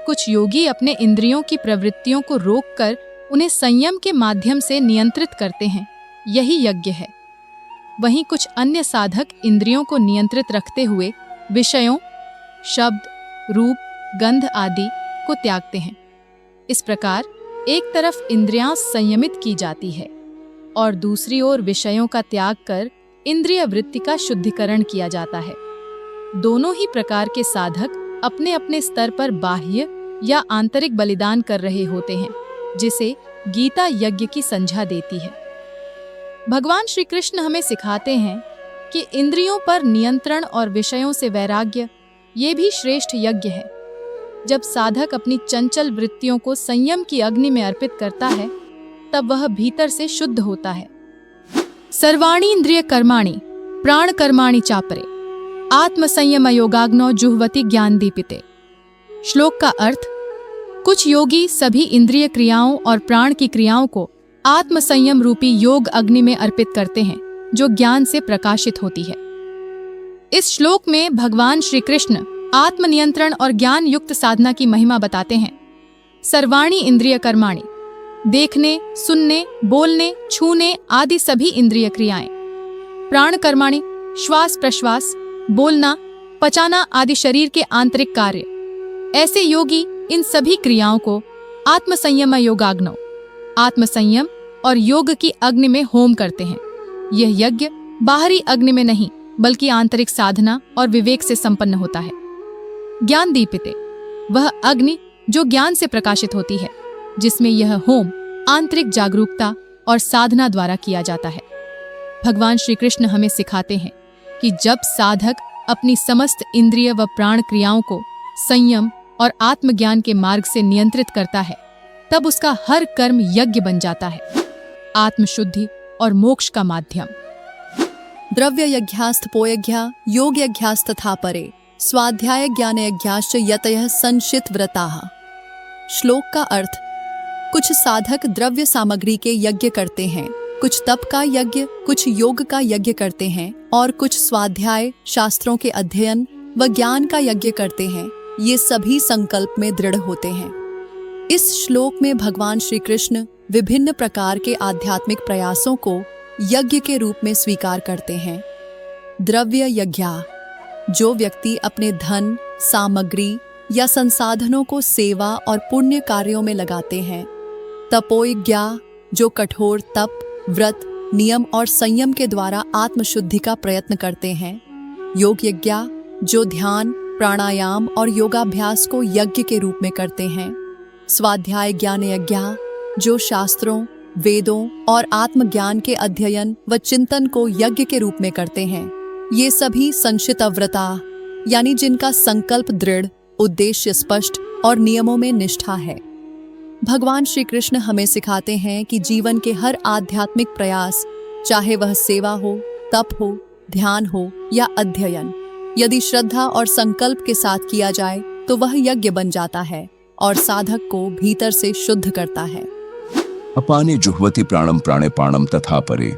कुछ योगी अपने इंद्रियों की प्रवृत्तियों को रोककर उन्हें संयम के माध्यम से नियंत्रित करते हैं, यही यज्ञ है। वहीं कुछ अन्य साधक इंद्रियों को नियंत्रित रखते हुए विषयों, शब्द, रूप, गंध आदि को त्यागते हैं। इस प्रकार एक तरफ इंद्रियां संयमित की जाती है और दूसरी ओर विषयों का त्याग कर इंद्रिय वृत्ति का शुद्धिकरण किया जाता है। दोनों ही प्रकार के साधक अपने अपने स्तर पर बाह्य या आंतरिक बलिदान कर रहे होते हैं, जिसे गीता यज्ञ की संज्ञा देती है। भगवान श्री कृष्ण हमें सिखाते हैं कि इंद्रियों पर नियंत्रण और विषयों से वैराग्य ये भी श्रेष्ठ यज्ञ है। जब साधक अपनी चंचल वृत्तियों को संयम की अग्नि में अर्पित करता है, तब वह भीतर से शुद्ध होता है। सर्वाणि इंद्रिय कर्माणि प्राण कर्माणि चापरे, आत्म संयम योगाग्नो जुह्वति ज्ञान दीपिते। श्लोक का अर्थ, कुछ योगी सभी इंद्रिय क्रियाओं और प्राण की क्रियाओं को आत्म संयम रूपी योग अग्नि में अर्पित करते हैं, जो ज्ञान से प्रकाशित होती है। इस श्लोक में भगवान श्री कृष्ण आत्मनियंत्रण और ज्ञान युक्त साधना की महिमा बताते हैं। सर्वाणि इंद्रिय कर्माणि, देखने, सुनने, बोलने, छूने आदि सभी इंद्रिय क्रियाएं। प्राण कर्माणि, श्वास प्रश्वास, बोलना, पचाना आदि शरीर के आंतरिक कार्य। ऐसे योगी इन सभी क्रियाओं को आत्मसंयम योगाग्नो, आत्मसंयम और योग की अग्नि में होम करते हैं। यह यज्ञ बाहरी अग्नि में नहीं, बल्कि आंतरिक साधना और विवेक से संपन्न होता है। ज्ञान दीपिते, वह अग्नि जो ज्ञान से प्रकाशित होती है, जिसमें यह होम आंतरिक जागरूकता और साधना द्वारा किया जाता है। भगवान श्री कृष्ण हमें सिखाते हैं कि जब साधक अपनी समस्त इंद्रिय व प्राण क्रियाओं को संयम और आत्मज्ञान के मार्ग से नियंत्रित करता है, तब उसका हर कर्म यज्ञ बन जाता है, आत्मशुद्धि और मोक्ष का माध्यम। द्रव्य यज्ञास्तपोयज्ञा योग यज्ञास्तथा परे स्वाध्याय ज्ञान यज्ञाश्च यतयः संशित व्रताः। श्लोक का अर्थ, कुछ साधक द्रव्य सामग्री के यज्ञ करते हैं, कुछ तप का यज्ञ, कुछ योग का यज्ञ करते हैं और कुछ स्वाध्याय, शास्त्रों के अध्ययन व ज्ञान का यज्ञ करते हैं। ये सभी संकल्प में दृढ़ होते हैं। इस श्लोक में भगवान श्री कृष्ण विभिन्न प्रकार के आध्यात्मिक प्रयासों को यज्ञ के रूप में स्वीकार करते हैं। द्रव्य यज्ञा, जो व्यक्ति अपने धन, सामग्री या संसाधनों को सेवा और पुण्य कार्यों में लगाते हैं। तपोयज्ञा, जो कठोर तप, व्रत, नियम और संयम के द्वारा आत्मशुद्धि का प्रयत्न करते हैं। योग यज्ञा, जो ध्यान, प्राणायाम और योगाभ्यास को यज्ञ के रूप में करते हैं। स्वाध्याय ज्ञान यज्ञा, जो शास्त्रों, वेदों और आत्मज्ञान के अध्ययन व चिंतन को यज्ञ के रूप में करते हैं। ये सभी संशित व्रता, यानी जिनका संकल्प दृढ़, उद्देश्य स्पष्ट और नियमों में निष्ठा है। भगवान श्री कृष्ण हमें सिखाते हैं कि जीवन के हर आध्यात्मिक प्रयास, चाहे वह सेवा हो, तप हो, ध्यान हो या अध्ययन, यदि श्रद्धा और संकल्प के साथ किया जाए तो वह यज्ञ बन जाता है और साधक को भीतर से शुद्ध करता है। अपाने जुह्वति प्राणम प्राणेपाणम तथा परे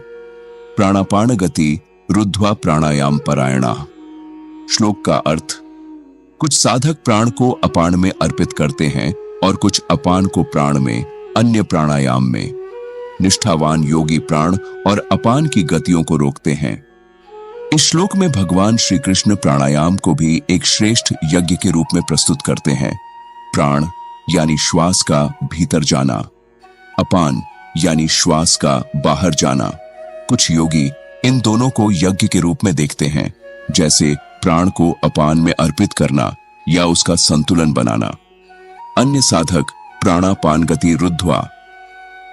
प्राणापान गति रुद्ध्वा प्राणायाम परायणा। श्लोक का अर्थ, कुछ साधक प्राण को अपान में अर्पित करते हैं और कुछ अपान को प्राण में, अन्य प्राणायाम में। निष्ठावान योगी प्राण और अपान की गतियों को रोकते हैं। इस श्लोक में भगवान श्री कृष्ण प्राणायाम को भी एक श्रेष्ठ यज्ञ के रूप में प्रस्तुत करते हैं। प्राण यानी श्वास का भीतर जाना, अपान यानी श्वास का बाहर जाना। कुछ योगी इन दोनों को यज्ञ के रूप में देखते हैं, जैसे प्राण को अपान में अर्पित करना या उसका संतुलन बनाना। अन्य साधक प्राणापान गति रुद्ध्वा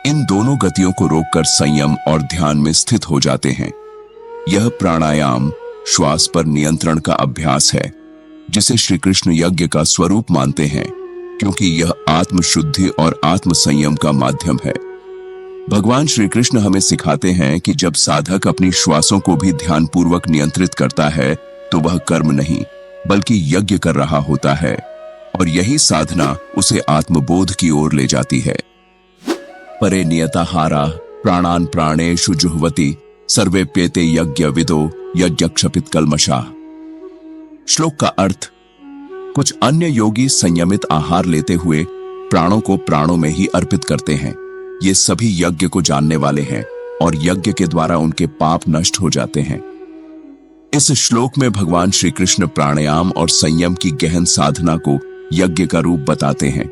इन दोनों गतियों को रोककर संयम और ध्यान में स्थित हो जाते हैं। यह प्राणायाम श्वास पर नियंत्रण का अभ्यास है, जिसे श्री कृष्ण यज्ञ का स्वरूप मानते हैं, क्योंकि यह आत्म शुद्धि और आत्म संयम का माध्यम है। भगवान श्री कृष्ण हमें सिखाते हैं कि जब साधक अपनी श्वासों को भी ध्यानपूर्वक नियंत्रित करता है तो वह कर्म नहीं बल्कि यज्ञ कर रहा होता है, और यही साधना उसे आत्मबोध की ओर ले जाती है। परे नियताहारा प्राणान प्राणेषु जुह्वति सर्वेप्येते यज्ञ विदो यज्ञक्षपित कल्मषा। श्लोक का अर्थ: कुछ अन्य योगी संयमित आहार लेते हुए प्राणों को प्राणों में ही अर्पित करते हैं। ये सभी यज्ञ को जानने वाले हैं और यज्ञ के द्वारा उनके पाप नष्ट हो जाते हैं। इस श्लोक में भगवान श्री कृष्ण प्राणायाम और संयम की गहन साधना को यज्ञ का रूप बताते हैं।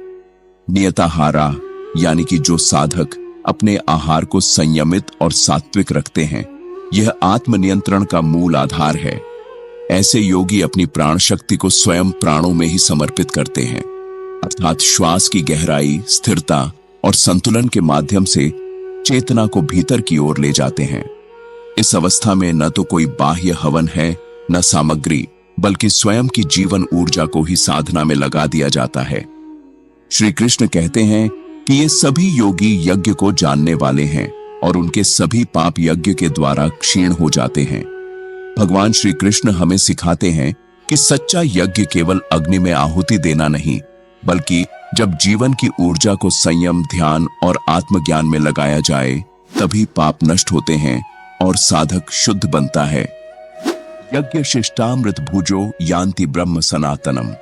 नियताहारा यानी कि जो साधक अपने आहार को संयमित और सात्विक रखते हैं, यह आत्मनियंत्रण का मूल आधार है। ऐसे योगी अपनी प्राण शक्ति को स्वयं प्राणों में ही समर्पित करते हैं, अर्थात श्वास की गहराई, स्थिरता और संतुलन के माध्यम से चेतना को भीतर की ओर ले जाते हैं। इस अवस्था में न तो कोई बाह्य हवन है, न सामग्री, बल्कि स्वयं की जीवन ऊर्जा को ही साधना में लगा दिया जाता है। श्री कृष्ण कहते हैं कि ये सभी योगी यज्ञ को जानने वाले हैं और उनके सभी पाप यज्ञ के द्वारा क्षीण हो जाते हैं। भगवान श्री कृष्ण हमें सिखाते हैं कि सच्चा यज्ञ केवल अग्नि में आहुति देना नहीं, बल्कि जब जीवन की ऊर्जा को संयम, ध्यान और आत्मज्ञान में लगाया जाए, तभी पाप नष्ट होते हैं और साधक शुद्ध बनता है। यज्ञ शिष्टामृत भुजो यान्ति ब्रह्म सनातनम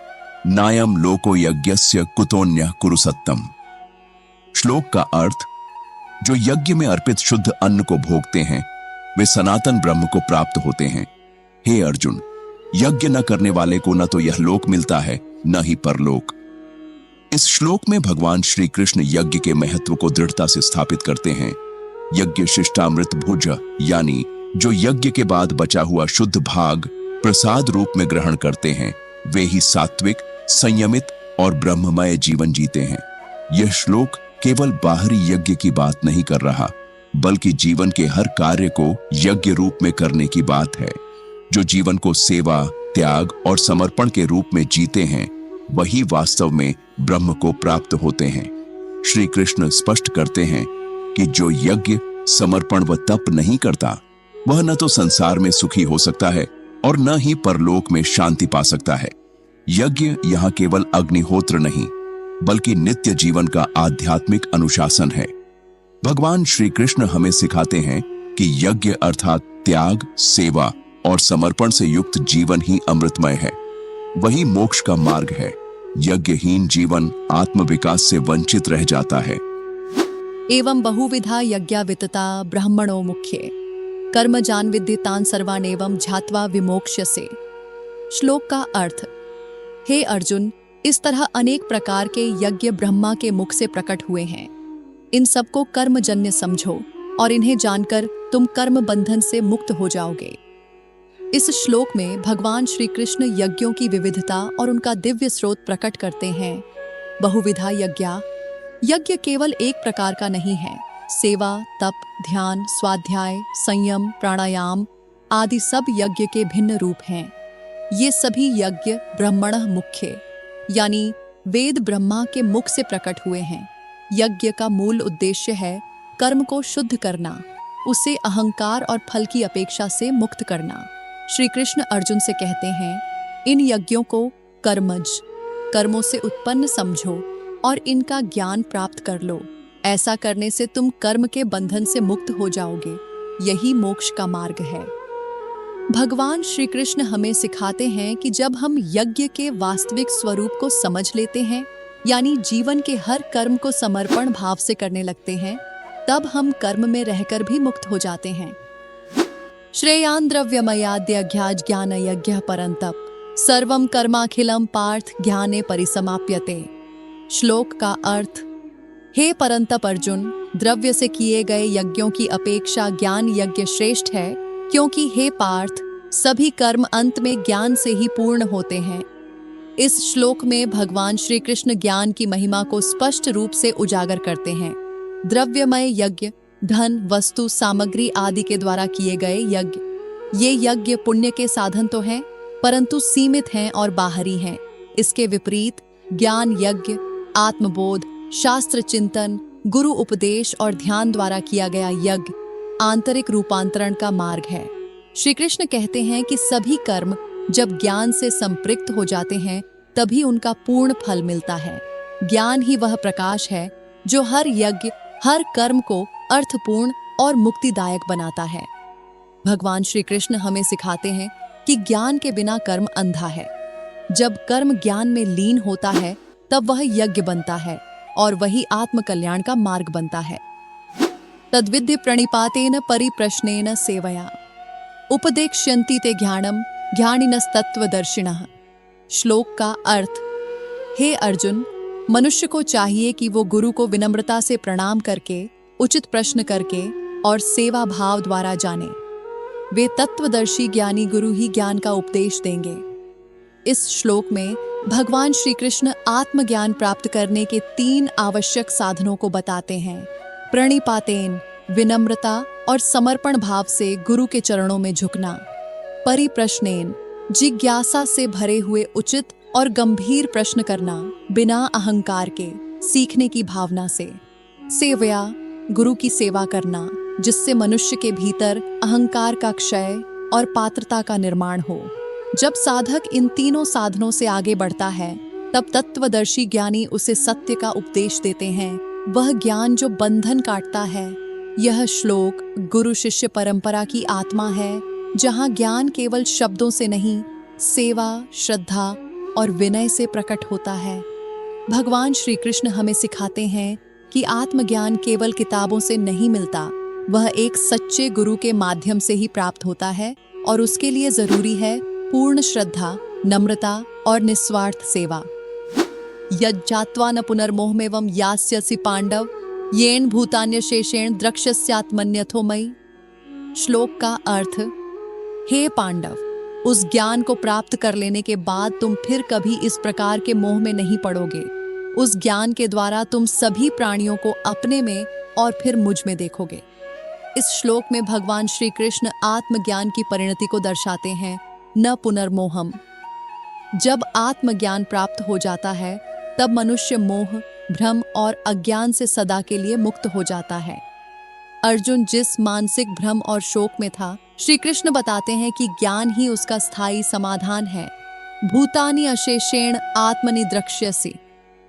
नायम लोको यज्ञस्य कुतोन्यः कुरु सत्तम। श्लोक का अर्थ: जो यज्ञ में अर्पित शुद्ध अन्न को भोगते हैं, वे सनातन ब्रह्म को प्राप्त होते हैं। हे अर्जुन, यज्ञ न करने वाले को न तो यह लोक मिलता है, न ही परलोक। इस श्लोक में भगवान श्री कृष्ण यज्ञ के महत्व को दृढ़ता से स्थापित करते हैं। यज्ञ शिष्टामृत भुज यानी जो यज्ञ के बाद बचा हुआ शुद्ध भाग प्रसाद रूप में ग्रहण करते हैं, वे ही सात्विक, संयमित और ब्रह्ममय जीवन जीते हैं। यह श्लोक केवल बाहरी यज्ञ की बात नहीं कर रहा, बल्कि जीवन के हर कार्य को यज्ञ रूप में करने की बात है। जो जीवन को सेवा, त्याग और समर्पण के रूप में जीते हैं, वही वास्तव में ब्रह्म को प्राप्त होते हैं। श्री कृष्ण स्पष्ट करते हैं कि जो यज्ञ, समर्पण व तप नहीं करता, वह न तो संसार में सुखी हो सकता है और न ही परलोक में शांति पा सकता है। यज्ञ यहाँ केवल अग्निहोत्र नहीं, बल्कि नित्य जीवन का आध्यात्मिक अनुशासन है। भगवान श्री कृष्ण हमें सिखाते हैं कि यज्ञ अर्थात त्याग, सेवा और समर्पण से युक्त जीवन ही अमृतमय है, वही मोक्ष का मार्ग है। यज्ञहीन जीवन आत्म विकास से वंचित रह जाता है। एवं बहुविधा यज्ञा वितता ब्राह्मणो मुख्ये कर्म जान विद्यतान सर्वानेवं झात्वा विमोक्ष्यसे। श्लोक का अर्थ: हे अर्जुन, इस तरह अनेक प्रकार के यज्ञ ब्रह्मा के मुख से प्रकट हुए हैं। इन सबको कर्मजन्य समझो और इन्हें जानकर तुम कर्म बंधन से मुक्त हो जाओगे। इस श्लोक में भगवान श्री कृष्ण यज्ञों की विविधता और उनका दिव्य स्रोत प्रकट करते हैं। बहुविधा यज्ञ केवल एक प्रकार का नहीं है। सेवा, तप, ध्यान, स्वाध्याय, संयम, प्राणायाम आदि सब यज्ञ के भिन्न रूप हैं। ये सभी यज्ञ ब्रह्मणः मुख्य यानी वेद ब्रह्मा के मुख से प्रकट हुए हैं। यज्ञ का मूल उद्देश्य है कर्म को शुद्ध करना, उसे अहंकार और फल की अपेक्षा से मुक्त करना। श्री कृष्ण अर्जुन से कहते हैं, इन यज्ञों को कर्मज, कर्मों से उत्पन्न समझो और इनका ज्ञान प्राप्त कर लो। ऐसा करने से तुम कर्म के बंधन से मुक्त हो जाओगे। यही मोक्ष का मार्ग है। भगवान श्री कृष्ण हमें सिखाते हैं कि जब हम यज्ञ के वास्तविक स्वरूप को समझ लेते हैं, यानी जीवन के हर कर्म को समर्पण भाव से करने लगते हैं, तब हम कर्म में रहकर भी मुक्त हो जाते हैं। श्रेयान् द्रव्यमयाद्यज्ञाज् ज्ञान यज्ञ परन्तप सर्वं कर्माखिलं पार्थ ज्ञाने परिसमाप्यते। श्लोक का अर्थ: हे परंतप अर्जुन, द्रव्य से किए गए यज्ञों की अपेक्षा ज्ञान यज्ञ श्रेष्ठ है, क्योंकि हे पार्थ, सभी कर्म अंत में ज्ञान से ही पूर्ण होते हैं। इस श्लोक में भगवान श्री कृष्ण ज्ञान की महिमा को स्पष्ट रूप से उजागर करते हैं। द्रव्यमय यज्ञ, धन, वस्तु, सामग्री आदि के द्वारा किए गए यज्ञ। ये यज्ञ पुण्य के साधन तो हैं, परंतु सीमित हैं और बाहरी हैं। इसके विपरीत ज्ञान यज्ञ, आत्मबोध, शास्त्र चिंतन, गुरु उपदेश और ध्यान द्वारा किया गया यज्ञ आंतरिक रूपांतरण का मार्ग है। श्री कृष्ण कहते हैं कि सभी कर्म जब ज्ञान से संपृक्त हो जाते हैं तभी उनका पूर्ण फल मिलता है। ज्ञान ही वह प्रकाश है जो हर यज्ञ, हर कर्म को अर्थपूर्ण और मुक्तिदायक बनाता है। भगवान श्री कृष्ण हमें सिखाते हैं कि ज्ञान के बिना कर्म अंधा है। जब कर्म ज्ञान में लीन होता है तब वह यज्ञ बनता है और वही आत्म कल्याण का मार्ग बनता है। तद्विद्य प्रणिपातेन परिप्रश्नेन सेवया उपदेक्ष्यन्ति ते ज्ञानम ज्ञानिनस्तत्वदर्शिनः। श्लोक का अर्थ: हे अर्जुन, मनुष्य को चाहिए कि वो गुरु को विनम्रता से प्रणाम करके, उचित प्रश्न करके और सेवा भाव द्वारा जाने। वे तत्वदर्शी ज्ञानी गुरु ही ज्ञान का उपदेश देंगे। इस श्लोक में भगवान श्री कृष्ण आत्मज्ञान प्राप्त करने के 3 आवश्यक साधनों को बताते हैं। प्रणिपातेन, विनम्रता और समर्पण भाव से गुरु के चरणों में झुकना। परिप्रश्नेन, जिज्ञासा से भरे हुए उचित और गंभीर प्रश्न करना बिना अहंकार के, सीखने की भावना से। सेवया, गुरु की सेवा करना जिससे मनुष्य के भीतर अहंकार का क्षय और पात्रता का निर्माण हो। जब साधक इन तीनों साधनों से आगे बढ़ता है तब तत्वदर्शी ज्ञानी उसे सत्य का उपदेश देते हैं, वह ज्ञान जो बंधन काटता है। यह श्लोक गुरु शिष्य परंपरा की आत्मा है, जहाँ ज्ञान केवल शब्दों से नहीं, सेवा, श्रद्धा और विनय से प्रकट होता है। भगवान श्री कृष्ण हमें सिखाते हैं कि आत्मज्ञान केवल किताबों से नहीं मिलता, वह एक सच्चे गुरु के माध्यम से ही प्राप्त होता है और उसके लिए जरूरी है पूर्ण श्रद्धा, नम्रता और निस्वार्थ सेवा। यज्जात्वा न पुनर्मोहमेवं यास्यसि पांडव येन भूतान्यशेषेण द्रक्ष्यस्यात्मन्यथो मयि। श्लोक का अर्थ: हे पांडव, उस ज्ञान को प्राप्त कर लेने के बाद तुम फिर कभी इस प्रकार के मोह में नहीं पड़ोगे। उस ज्ञान के द्वारा तुम सभी प्राणियों को अपने में और फिर मुझ में देखोगे। इस श्लोक में भगवान श्री कृष्ण आत्मज्ञान की परिणति को दर्शाते हैं, न पुनर्मोहम। जब आत्मज्ञान प्राप्त हो जाता है तब मनुष्य मोह, भ्रम और अज्ञान से सदा के लिए मुक्त हो जाता है। अर्जुन जिस मानसिक भ्रम और शोक में था, श्री कृष्ण बताते हैं कि ज्ञान ही उसका स्थायी समाधान है। भूतानि अशेषेण आत्मनि द्रक्ष्यसि,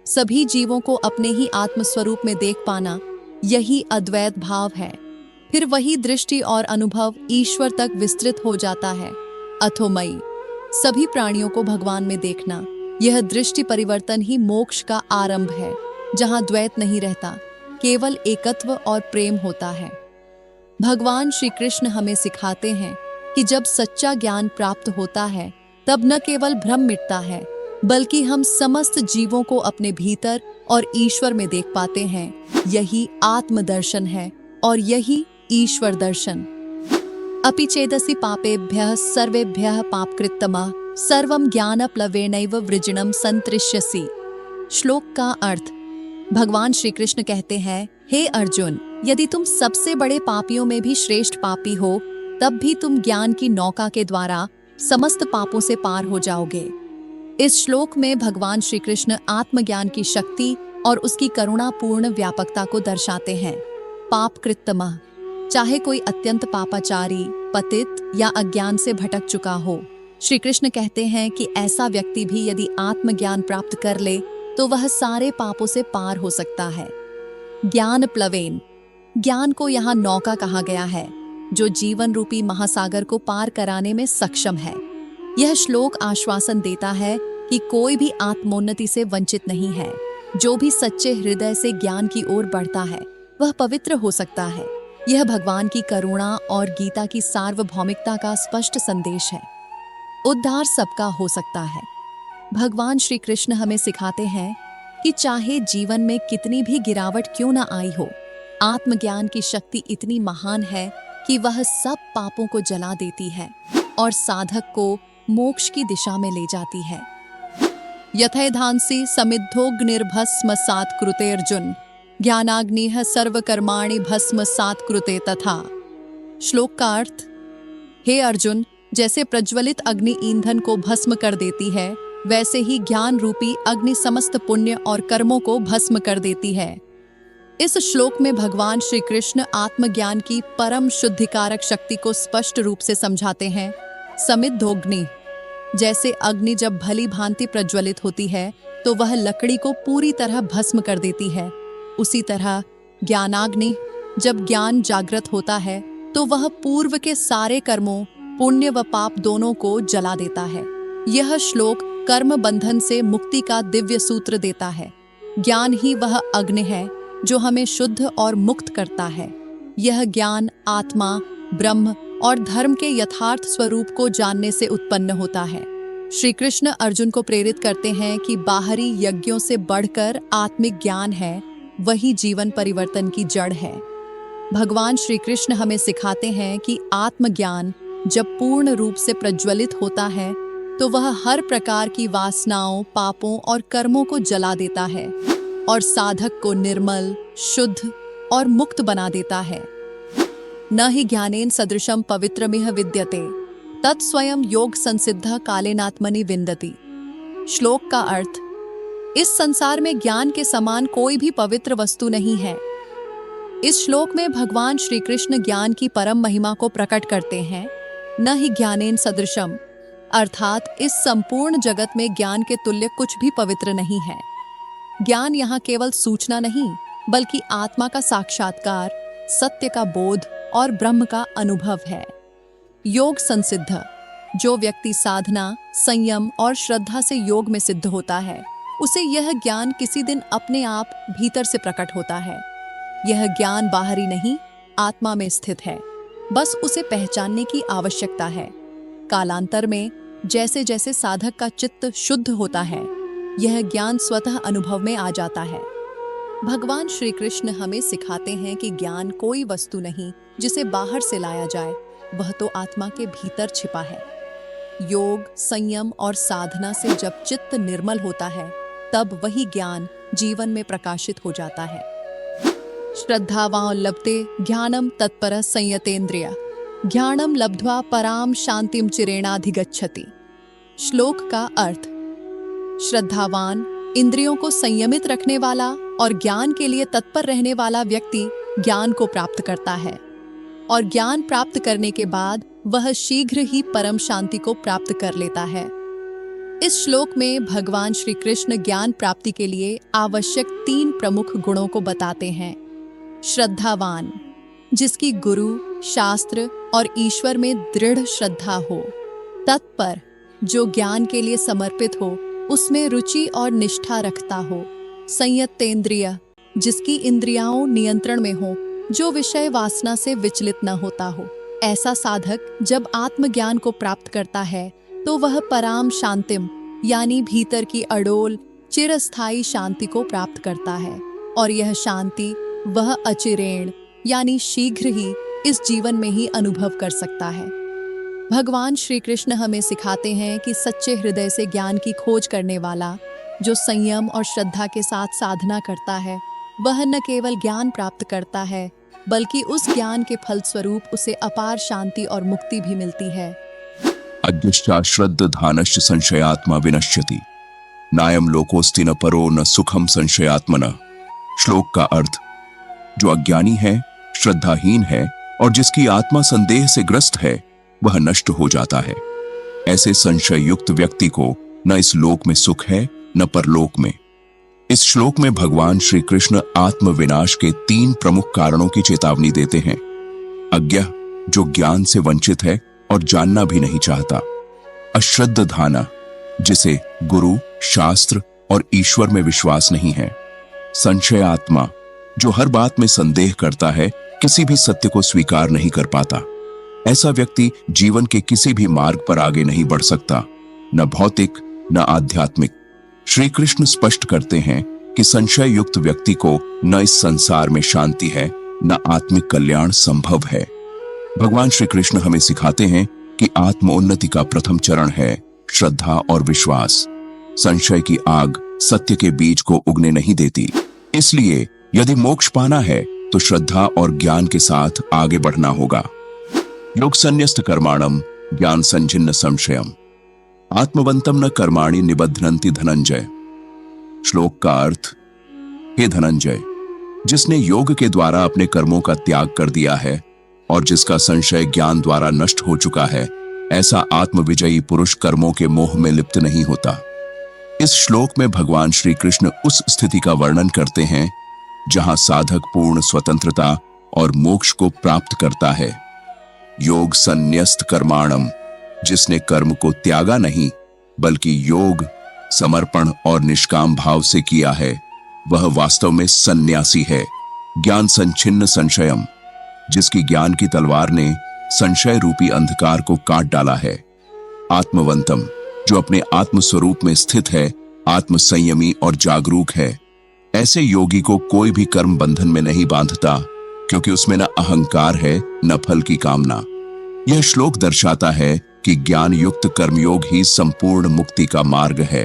सभी जीवों को अपने ही आत्मस्वरूप में देख पाना, यही अद्वैत भाव है। फिर वही दृष्टि और अनुभव ईश्वर तक विस्तृत हो जाता है। अथोमयी, सभी प्राणियों को भगवान में देखना, यह दृष्टि परिवर्तन ही मोक्ष का आरंभ है, जहाँ द्वैत नहीं रहता, केवल एकत्व और प्रेम होता है। भगवान श्री कृष्ण हमें सिखाते हैं कि जब सच्चा ज्ञान प्राप्त होता है तब न केवल भ्रम मिटता है, बल्कि हम समस्त जीवों को अपने भीतर और ईश्वर में देख पाते हैं। यही आत्मदर्शन है और यही ईश्वर दर्शन। अपि चेदसि पापेभ्यः सर्वेभ्यः पापकृत्तमः सर्वं ज्ञानप्लवेनैव वृजिणं संतरिष्यसि। श्लोक का अर्थ: भगवान श्री कृष्ण कहते हैं, हे अर्जुन, यदि तुम सबसे बड़े पापियों में भी श्रेष्ठ पापी हो, तब भी तुम ज्ञान की नौका के द्वारा समस्त पापों से पार हो जाओगे। इस श्लोक में भगवान श्री कृष्ण आत्मज्ञान की शक्ति और उसकी करुणापूर्ण व्यापकता को दर्शाते हैं। पाप कृत्तमः, चाहे कोई अत्यंत पापाचारी, पतित या अज्ञान से भटक चुका हो, श्री कृष्ण कहते हैं कि ऐसा व्यक्ति भी यदि आत्मज्ञान प्राप्त कर ले तो वह सारे पापों से पार हो सकता है। ज्ञान प्लवेन, ज्ञान को यहाँ नौका कहा गया है, जो जीवन रूपी महासागर को पार कराने में सक्षम है। यह श्लोक आश्वासन देता है कि कोई भी आत्मोन्नति से वंचित नहीं है। जो भी सच्चे हृदय से ज्ञान की ओर बढ़ता है वह पवित्र हो सकता है। यह भगवान की करुणा और गीता की सार्वभौमिकता का स्पष्ट संदेश है। उद्धार सबका हो सकता है। भगवान श्री कृष्ण हमें सिखाते हैं कि चाहे जीवन में कितनी भी गिरावट क्यों न आई हो, आत्मज्ञान की शक्ति इतनी महान है कि वह सब पापों को जला देती है और साधक को मोक्ष की दिशा में ले जाती है। यथैधांसि समिद्धोग्निर्भस्मसात् कृते अर्जुन ज्ञानाग्निः सर्वकर्माणि भस्मसात् कृते तथा। श्लोक का अर्थ, हे अर्जुन, जैसे प्रज्वलित अग्नि ईंधन को भस्म कर देती है, वैसे ही ज्ञान रूपी अग्नि समस्त पुण्य और कर्मों को भस्म कर देती है। इस श्लोक में भगवान श्री कृष्ण आत्मज्ञान की परम शुद्धिकारक शक्ति को स्पष्ट रूप से समझाते हैं। समिद्धोग्नि, जैसे अग्नि जब भली भांति प्रज्वलित होती है तो वह लकड़ी को पूरी तरह भस्म कर देती है, उसी तरह ज्ञानाग्नि, जब ज्ञान जागृत होता है तो वह पूर्व के सारे कर्मों, पुण्य व पाप दोनों को जला देता है। यह श्लोक कर्म बंधन से मुक्ति का दिव्य सूत्र देता है। ज्ञान ही वह अग्नि है जो हमें शुद्ध और मुक्त करता है। यह ज्ञान आत्मा, ब्रह्म और धर्म के यथार्थ स्वरूप को जानने से उत्पन्न होता है। श्री कृष्ण अर्जुन को प्रेरित करते हैं कि बाहरी यज्ञों से बढ़कर आत्मिक ज्ञान है, वही जीवन परिवर्तन की जड़ है। भगवान श्री कृष्ण हमें सिखाते हैं कि आत्मज्ञान जब पूर्ण रूप से प्रज्वलित होता है तो वह हर प्रकार की वासनाओं, पापों और कर्मों को जला देता है और साधक को निर्मल, शुद्ध और मुक्त बना देता है। न हि ज्ञानेन सदृशम पवित्रमिह विद्यते तत्स्वयं योग संसिद्ध कालेनात्मनि विन्दति। श्लोक का अर्थ, इस संसार में ज्ञान के समान कोई भी पवित्र वस्तु नहीं है। इस श्लोक में भगवान श्री कृष्ण ज्ञान की परम महिमा को प्रकट करते हैं। न हि ज्ञानेन सदृशम, अर्थात इस संपूर्ण जगत में ज्ञान के तुल्य कुछ भी पवित्र नहीं है। ज्ञान यहाँ केवल सूचना नहीं, बल्कि आत्मा का साक्षात्कार, सत्य का बोध और ब्रह्म का अनुभव है। योग संसिद्ध, जो व्यक्ति साधना, संयम और श्रद्धा से योग में सिद्ध होता है, उसे यह ज्ञान किसी दिन अपने आप भीतर से प्रकट होता है। यह ज्ञान बाहरी नहीं, आत्मा में स्थित है, बस उसे पहचानने की आवश्यकता है। कालांतर में जैसे जैसे साधक का चित्त शुद्ध होता है, यह ज्ञान स्वतः अनुभव में आ जाता है। भगवान श्री कृष्ण हमें सिखाते हैं कि ज्ञान कोई वस्तु नहीं जिसे बाहर से लाया जाए, वह तो आत्मा के भीतर छिपा है। योग, संयम और साधना से जब चित्त निर्मल होता है, तब वही ज्ञान जीवन में प्रकाशित हो जाता है। श्रद्धावान लभते ज्ञानम तत्पर संयतेन्द्रिय ज्ञानम लब्ध्वा पराम शांतिम चिरेणाधिगच्छति। श्लोक का अर्थ, श्रद्धावान, इंद्रियों को संयमित रखने वाला और ज्ञान के लिए तत्पर रहने वाला व्यक्ति ज्ञान को प्राप्त करता है, और ज्ञान प्राप्त करने के बाद वह शीघ्र ही परम शांति को प्राप्त कर लेता है। इस श्लोक में भगवान श्री कृष्ण ज्ञान प्राप्ति के लिए आवश्यक 3 प्रमुख गुणों को बताते हैं। श्रद्धावान, जिसकी गुरु, शास्त्र और ईश्वर में दृढ़ श्रद्धा हो। तत्पर, जो ज्ञान के लिए समर्पित हो, उसमें रुचि और निष्ठा रखता हो। संयतेन्द्रिय, जिसकी इंद्रियाओं नियंत्रण में हो, जो विषय वासना से विचलित न होता हो। ऐसा साधक जब आत्मज्ञान को प्राप्त करता है तो वह पराम शांतिम, यानी भीतर की अडोल चिरस्थायी शांति को प्राप्त करता है, और यह शांति वह अचिरेण, यानी शीघ्र ही इस जीवन में ही अनुभव कर सकता है। भगवान श्री कृष्ण हमें सिखाते हैं कि सच्चे हृदय से ज्ञान की खोज करने वाला, जो संयम और श्रद्धा के साथ साधना करता है, वह न केवल ज्ञान प्राप्त करता है, बल्कि उस ज्ञान के फलस्वरूप उसे अपार शांति और मुक्ति भी मिलती है। अज्ञश्चा श्रद्धानश्च संशयात्मा विनश्यति नायम लोकोस्ति न परो न सुखम संशयात्मन। श्लोक का अर्थ, जो अज्ञानी है, श्रद्धाहीन है और जिसकी आत्मा संदेह से ग्रस्त है, वह नष्ट हो जाता है। ऐसे संशय युक्त व्यक्ति को न इस लोक में सुख है न परलोक में। इस श्लोक में भगवान श्री कृष्ण आत्म विनाश के 3 प्रमुख कारणों की चेतावनी देते हैं। अज्ञ, जो ज्ञान से वंचित है और जानना भी नहीं चाहता। अश्रद्धाना, जिसे गुरु, शास्त्र और ईश्वर में विश्वास नहीं है। संशयात्मा, जो हर बात में संदेह करता है, किसी भी सत्य को स्वीकार नहीं कर पाता। ऐसा व्यक्ति जीवन के किसी भी मार्ग पर आगे नहीं बढ़ सकता, न भौतिक न आध्यात्मिक। श्री कृष्ण स्पष्ट करते हैं कि संशय युक्त व्यक्ति को न इस संसार में शांति है न आत्मिक कल्याण संभव है। भगवान श्री कृष्ण हमें सिखाते हैं कि आत्मोन्नति का प्रथम चरण है श्रद्धा और विश्वास। संशय की आग सत्य के बीज को उगने नहीं देती, इसलिए यदि मोक्ष पाना है तो श्रद्धा और ज्ञान के साथ आगे बढ़ना होगा। योग संन्यस्त कर्माणम ज्ञान संचिन्न संशयम आत्मवंतम न कर्माणि निबध्नन्ति धनंजय। श्लोक का अर्थ, हे धनंजय, जिसने योग के द्वारा अपने कर्मों का त्याग कर दिया है और जिसका संशय ज्ञान द्वारा नष्ट हो चुका है, ऐसा आत्मविजयी पुरुष कर्मों के मोह में लिप्त नहीं होता। इस श्लोक में भगवान श्री कृष्ण उस स्थिति का वर्णन करते हैं जहां साधक पूर्ण स्वतंत्रता और मोक्ष को प्राप्त करता है। योग संन्यस्त कर्माणम, जिसने कर्म को त्यागा नहीं बल्कि योग, समर्पण और निष्काम भाव से किया है, वह वास्तव में सन्यासी है। ज्ञान संचिन्न संशयम, जिसकी ज्ञान की तलवार ने संशय रूपी अंधकार को काट डाला है। आत्मवंतम, जो अपने आत्म स्वरूप में स्थित है, आत्म संयमी और जागरूक है। ऐसे योगी को कोई भी कर्म बंधन में नहीं बांधता, क्योंकि उसमें न अहंकार है न फल की कामना। यह श्लोक दर्शाता है कि ज्ञान युक्त कर्मयोग ही संपूर्ण मुक्ति का मार्ग है।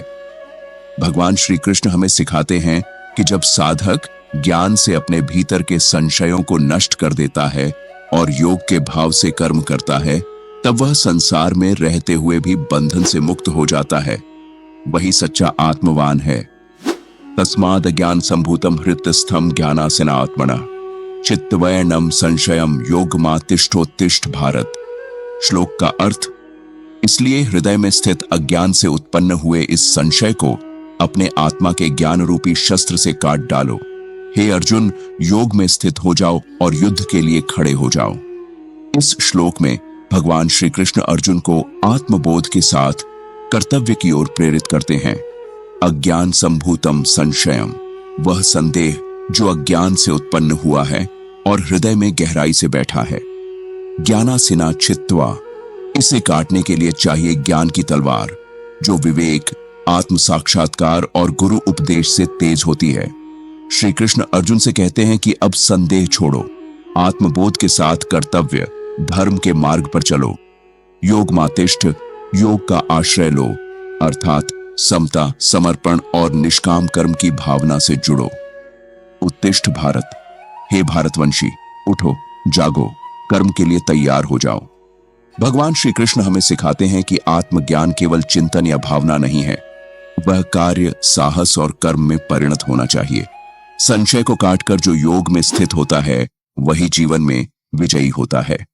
भगवान श्री कृष्ण हमें सिखाते हैं कि जब साधक ज्ञान से अपने भीतर के संशयों को नष्ट कर देता है और योग के भाव से कर्म करता है, तब वह संसार में रहते हुए भी बंधन से मुक्त हो जाता है। वही सच्चा आत्मवान है। तस्माद ज्ञान संभूतम हृतस्थम ज्ञानासिनात्मना चित्तवयनम संशयम योगमातिष्ठोत्तिष्ठ भारत। श्लोक का अर्थ, इसलिए हृदय में स्थित अज्ञान से उत्पन्न हुए इस संशय को अपने आत्मा के ज्ञान रूपी शस्त्र से काट डालो। हे अर्जुन, योग में स्थित हो जाओ और युद्ध के लिए खड़े हो जाओ। इस श्लोक में भगवान श्री कृष्ण अर्जुन को आत्मबोध के साथ कर्तव्य की ओर प्रेरित करते हैं। अज्ञान संभूतम संशयम, वह संदेह जो अज्ञान से उत्पन्न हुआ है और हृदय में गहराई से बैठा है। ज्ञानासिना चित्वा, इसे काटने के लिए चाहिए ज्ञान की तलवार, जो विवेक, आत्म साक्षात्कार और गुरु उपदेश से तेज होती है। श्री कृष्ण अर्जुन से कहते हैं कि अब संदेह छोड़ो, आत्मबोध के साथ कर्तव्य, धर्म के मार्ग पर चलो। योग मातिष्ठ, योग का आश्रय लो, अर्थात समता, समर्पण और निष्काम कर्म की भावना से जुड़ो। उत्तिष्ठ भारत, हे भारतवंशी, उठो, जागो, कर्म के लिए तैयार हो जाओ। भगवान श्री कृष्ण हमें सिखाते हैं कि आत्मज्ञान केवल चिंतन या भावना नहीं है, वह कार्य, साहस और कर्म में परिणत होना चाहिए। संशय को काटकर जो योग में स्थित होता है, वही जीवन में विजयी होता है।